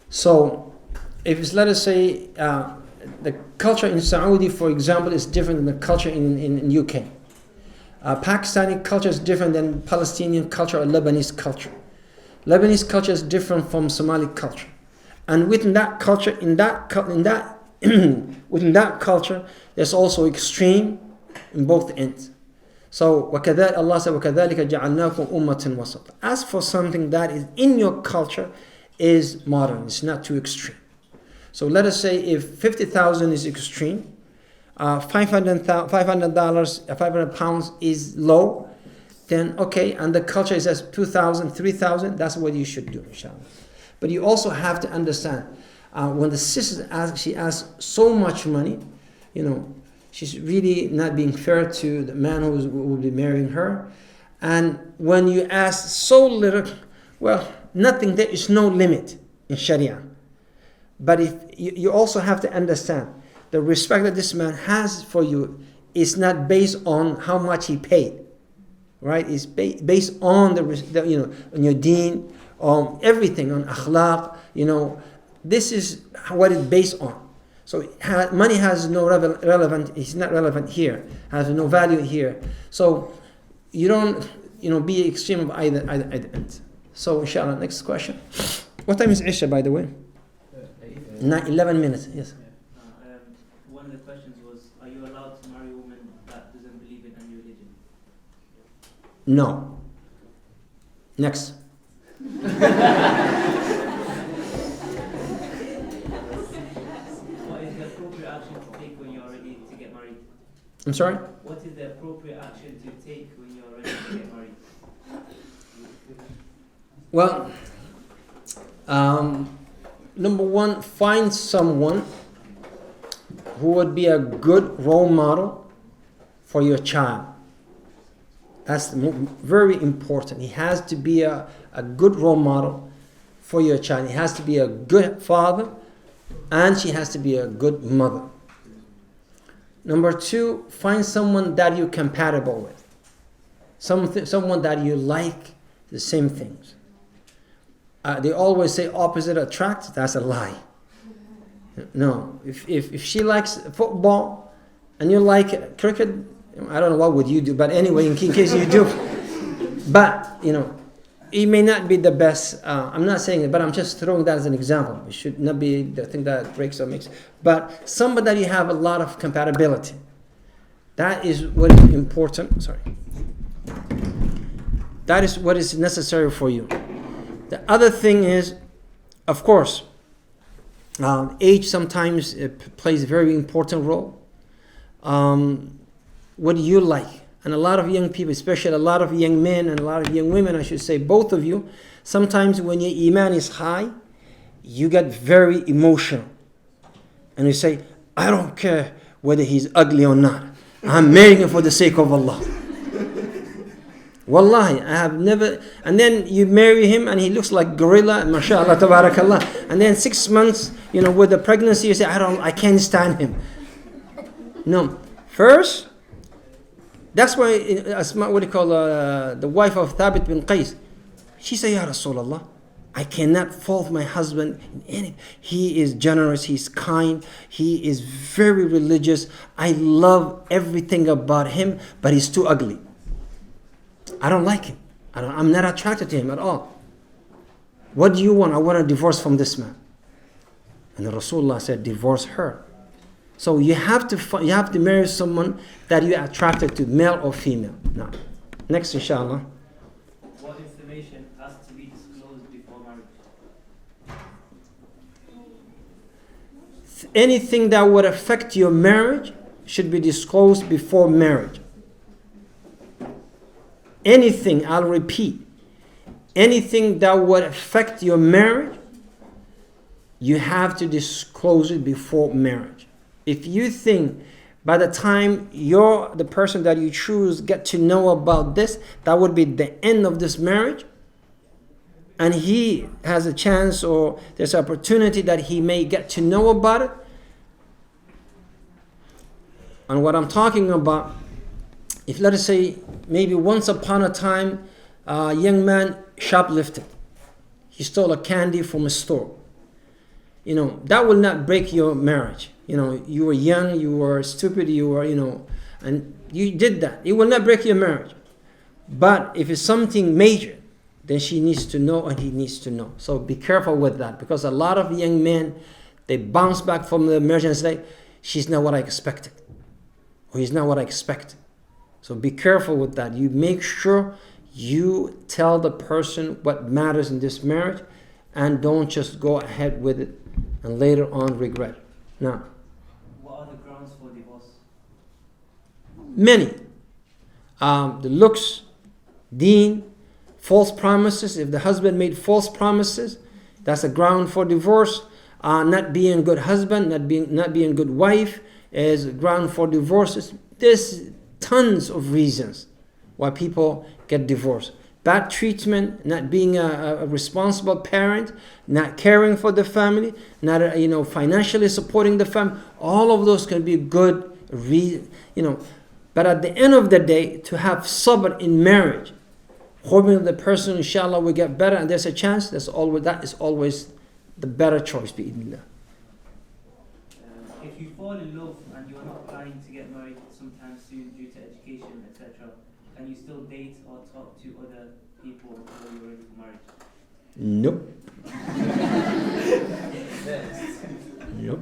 So, if it's, let us say, the culture in Saudi, for example, is different than the culture in UK. Pakistani culture is different than Palestinian culture or Lebanese culture. Lebanese culture is different from Somali culture. And within that culture, within that culture, there's also extreme in both ends. So, Allah said, وَكَذَلِكَ جَعَلْنَاكُمْ أُمَّةً وَسَطًا. Ask for something that is in your culture is modern. It's not too extreme. So let us say if 50,000 is extreme, $500 is low, then okay, and the culture is as 2,000, 3,000, that's what you should do, inshallah. But you also have to understand, when the sister asks, she asks so much money, she's really not being fair to the man who will be marrying her. And when you ask so little, well, nothing, there is no limit in Sharia. But if you also have to understand, the respect that this man has for you is not based on how much he paid, right? It's based on on your deen, on everything, on akhlaq. This is what it's based on. So money has no relevant. It's not relevant here. Has no value here. So you don't be extreme of either end. So inshallah, next question. What time is Isha, by the way? 11 minutes. Yes. One of the questions was, are you allowed to marry a woman that doesn't believe in any religion? No. Next. I'm sorry? What is the appropriate action to take when you're ready to get married? Well, number one, find someone who would be a good role model for your child. That's very important. He has to be a good role model for your child. He has to be a good father, and she has to be a good mother. Number two, find someone that you're compatible with. Someone that you like the same things. They always say opposite attract. That's a lie. No. If she likes football and you like cricket, I don't know what would you do, but anyway, in case you do. But, it may not be the best. I'm not saying it, but I'm just throwing that as an example. It should not be the thing that breaks or makes. But somebody that you have a lot of compatibility. That is what is important. Sorry. That is what is necessary for you. The other thing is, of course, age sometimes plays a very important role. What do you like? And a lot of young people, especially a lot of young men and a lot of young women, I should say, both of you, sometimes when your iman is high, you get very emotional. And you say, I don't care whether he's ugly or not. I'm marrying him for the sake of Allah. Wallahi, I have never. And then you marry him and he looks like gorilla, mashallah, tabarakallah. And then 6 months, with the pregnancy, you say, I can't stand him. No. First, that's why Asma, the wife of Thabit bin Qais, she said, Ya Rasulullah, I cannot fault my husband in anything. He is generous, he's kind, he is very religious. I love everything about him, but he's too ugly. I don't like him. I'm not attracted to him at all. What do you want? I want a divorce from this man. And the Rasulullah said, divorce her. So you have to marry someone that you're attracted to, male or female. Now, next, inshallah. What information has to be disclosed before marriage? Anything that would affect your marriage should be disclosed before marriage. Anything, I'll repeat, anything that would affect your marriage, you have to disclose it before marriage. If you think by the time the person that you choose get to know about this, that would be the end of this marriage, and he has a chance or there's an opportunity that he may get to know about it. And what I'm talking about, if let us say maybe once upon a time a young man shoplifted, he stole a candy from a store, that will not break your marriage. You were young, you were stupid, and you did that. It will not break your marriage. But if it's something major, then she needs to know and he needs to know. So be careful with that, because a lot of young men, they bounce back from the marriage and say, she's not what I expected, or he's not what I expected. So be careful with that. You make sure you tell the person what matters in this marriage, and don't just go ahead with it and later on regret. Now, what are the grounds for divorce? Many. The looks, deen, false promises. If the husband made false promises, that's a ground for divorce. Not being a good husband, not being a good wife is a ground for divorce. There's tons of reasons why people get divorced. Bad treatment, not being a responsible parent, not caring for the family, not financially supporting the family. All of those can be good reasons. But at the end of the day, to have sabr in marriage, hoping the person, inshallah, will get better, and there's a chance. That is always the better choice. Bi'idhnillah. If you fall in love and you're not planning to get married sometime soon due to education, etc., can you still date or talk to other people before you're ready for marriage? Nope. Nope.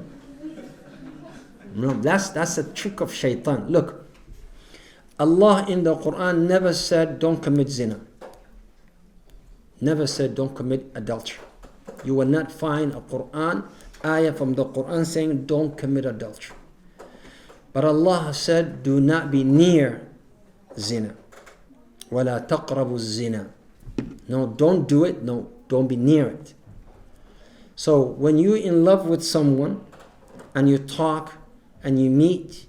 No, that's a trick of shaitan. Look, Allah in the Quran never said don't commit zina. Never said don't commit adultery. You will not find a Quran ayah from the Quran saying don't commit adultery. But Allah said, do not be near zina. وَلَا تَقْرَبُوا الزِّنَا. No, don't do it. No, don't be near it. So when you're in love with someone and you talk and you meet,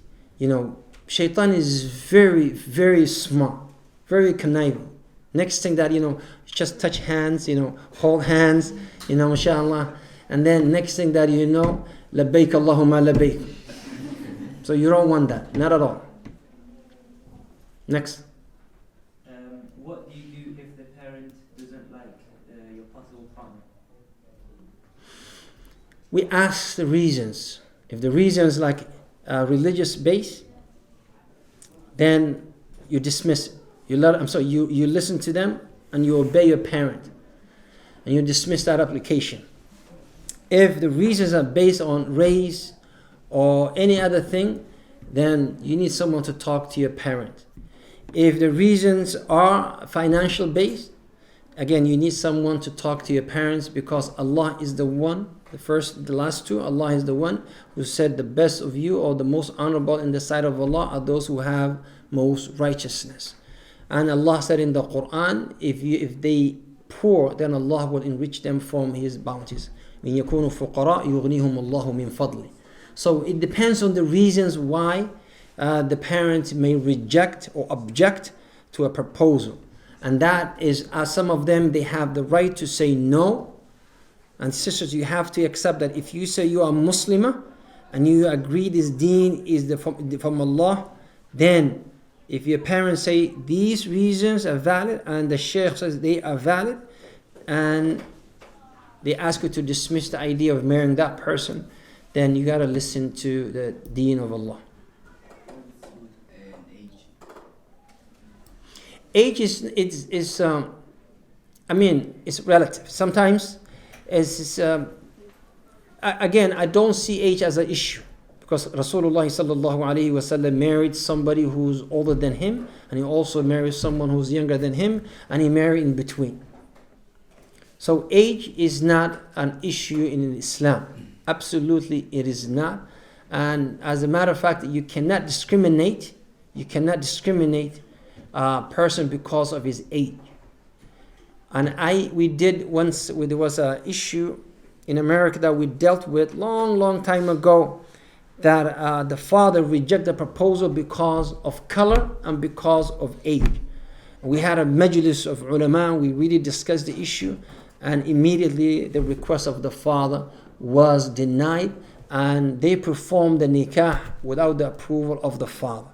shaitan is very, very smart, very conniving. Next thing that, just touch hands, hold hands, mashallah. And then next thing that you know, labbaik Allahumma labbaik. So you don't want that, not at all. Next. What do you do if the parent doesn't like your possible partner? We ask the reasons. If the reason is like religious base, then you dismiss it. You listen to them and you obey your parent, and you dismiss that application. If the reasons are based on race or any other thing, then you need someone to talk to your parent. If the reasons are financial based, again, you need someone to talk to your parents, because Allah is the one, the last two, Allah is the one who said the best of you, or the most honorable in the sight of Allah, are those who have most righteousness. And Allah said in the Quran, if they poor, then Allah will enrich them from His bounties. مِنْ يَكُونُوا فُقَرَاء يُغْنِيهُمُ اللَّهُ مِنْ فَضْلِهِ. So it depends on the reasons why the parent may reject or object to a proposal. And that is, some of them, they have the right to say no. And sisters, you have to accept that if you say you are Muslimah and you agree this deen is from Allah, then if your parents say these reasons are valid and the Sheikh says they are valid, and they ask you to dismiss the idea of marrying that person, then you got to listen to the deen of Allah. Age is it's relative. Sometimes again, I don't see age as an issue, because Rasulullah sallallahu alaihi wasallam married somebody who's older than him, and he also married someone who's younger than him, and he married in between. So age is not an issue in Islam. Absolutely, it is not. And as a matter of fact, you cannot discriminate. You cannot discriminate a person because of his age. And we did once, there was an issue in America that we dealt with long time ago, that the father rejected the proposal because of color and because of age. We had a majlis of ulama, we really discussed the issue, and immediately the request of the father was denied, and they performed the nikah without the approval of the father,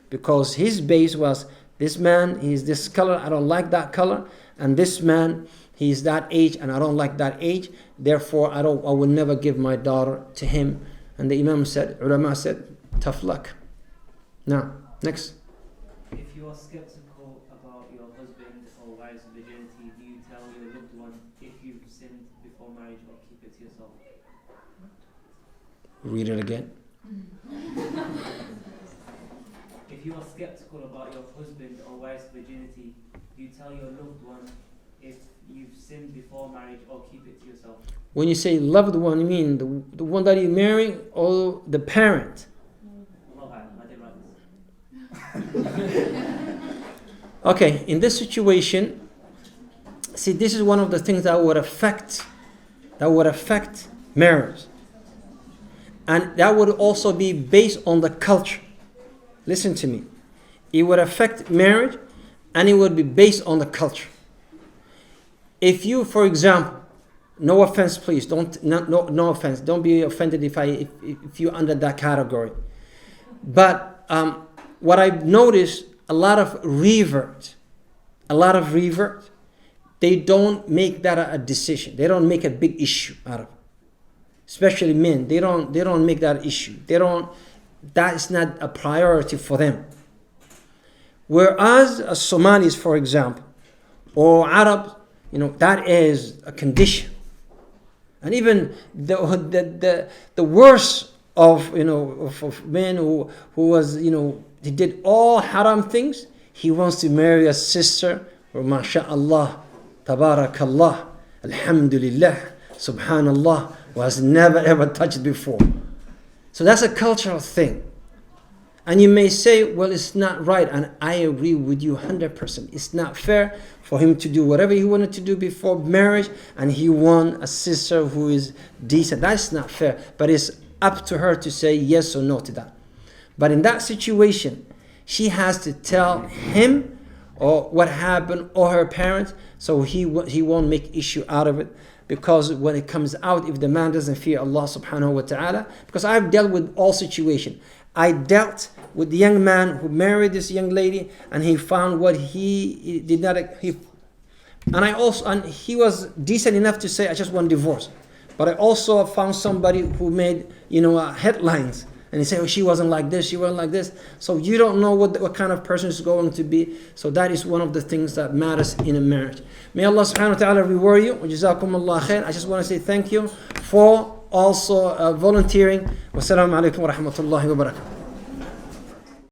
because his base was, this man, he's this color, I don't like that color, and this man, he's that age and I don't like that age, therefore I will never give my daughter to him. And the Imam said, ulama said, tough luck. Now, next. If you are skeptical about your husband or wife's virginity, do you tell your loved one if you've sinned before marriage, or keep it to yourself? Read it again. If you are skeptical about your husband or wife's virginity, do you tell your loved one if you've sinned before marriage, or keep it to yourself? When you say loved one, you mean the one that you marry, or the parent? Okay, in this situation, see, this is one of the things that would affect marriage. And that would also be based on the culture. Listen to me. It would affect marriage, and it would be based on the culture. If you, for example, no offense, please, no offense, don't be offended if you're under that category. But what I've noticed, a lot of revert, they don't make that a decision. They don't make a big issue out of it. Especially men, they don't make that issue. That is not a priority for them. Whereas Somalis, for example, or Arabs, that is a condition. And even the worst of men who was, he did all haram things, he wants to marry a sister, or masha'Allah, tabarakallah, alhamdulillah, subhanallah, was never ever touched before. So that's a cultural thing. And you may say, well, it's not right. And I agree with you 100%. It's not fair for him to do whatever he wanted to do before marriage, and he won a sister who is decent. That's not fair. But it's up to her to say yes or no to that. But in that situation, she has to tell him or what happened or her parents, so he won't make issue out of it. Because when it comes out, if the man doesn't fear Allah subhanahu wa ta'ala, because I've dealt with all situations. I dealt with the young man who married this young lady, and he found what he did not, and he was decent enough to say, I just want divorce. But I also found somebody who made, headlines. And he said, oh, she wasn't like this, she wasn't like this. So you don't know what kind of person is going to be. So that is one of the things that matters in a marriage. May Allah subhanahu wa ta'ala reward you. Jazakumullah khair. I just want to say thank you for also volunteering. Wassalamu alaikum wa rahmatullahi wa barakatuh.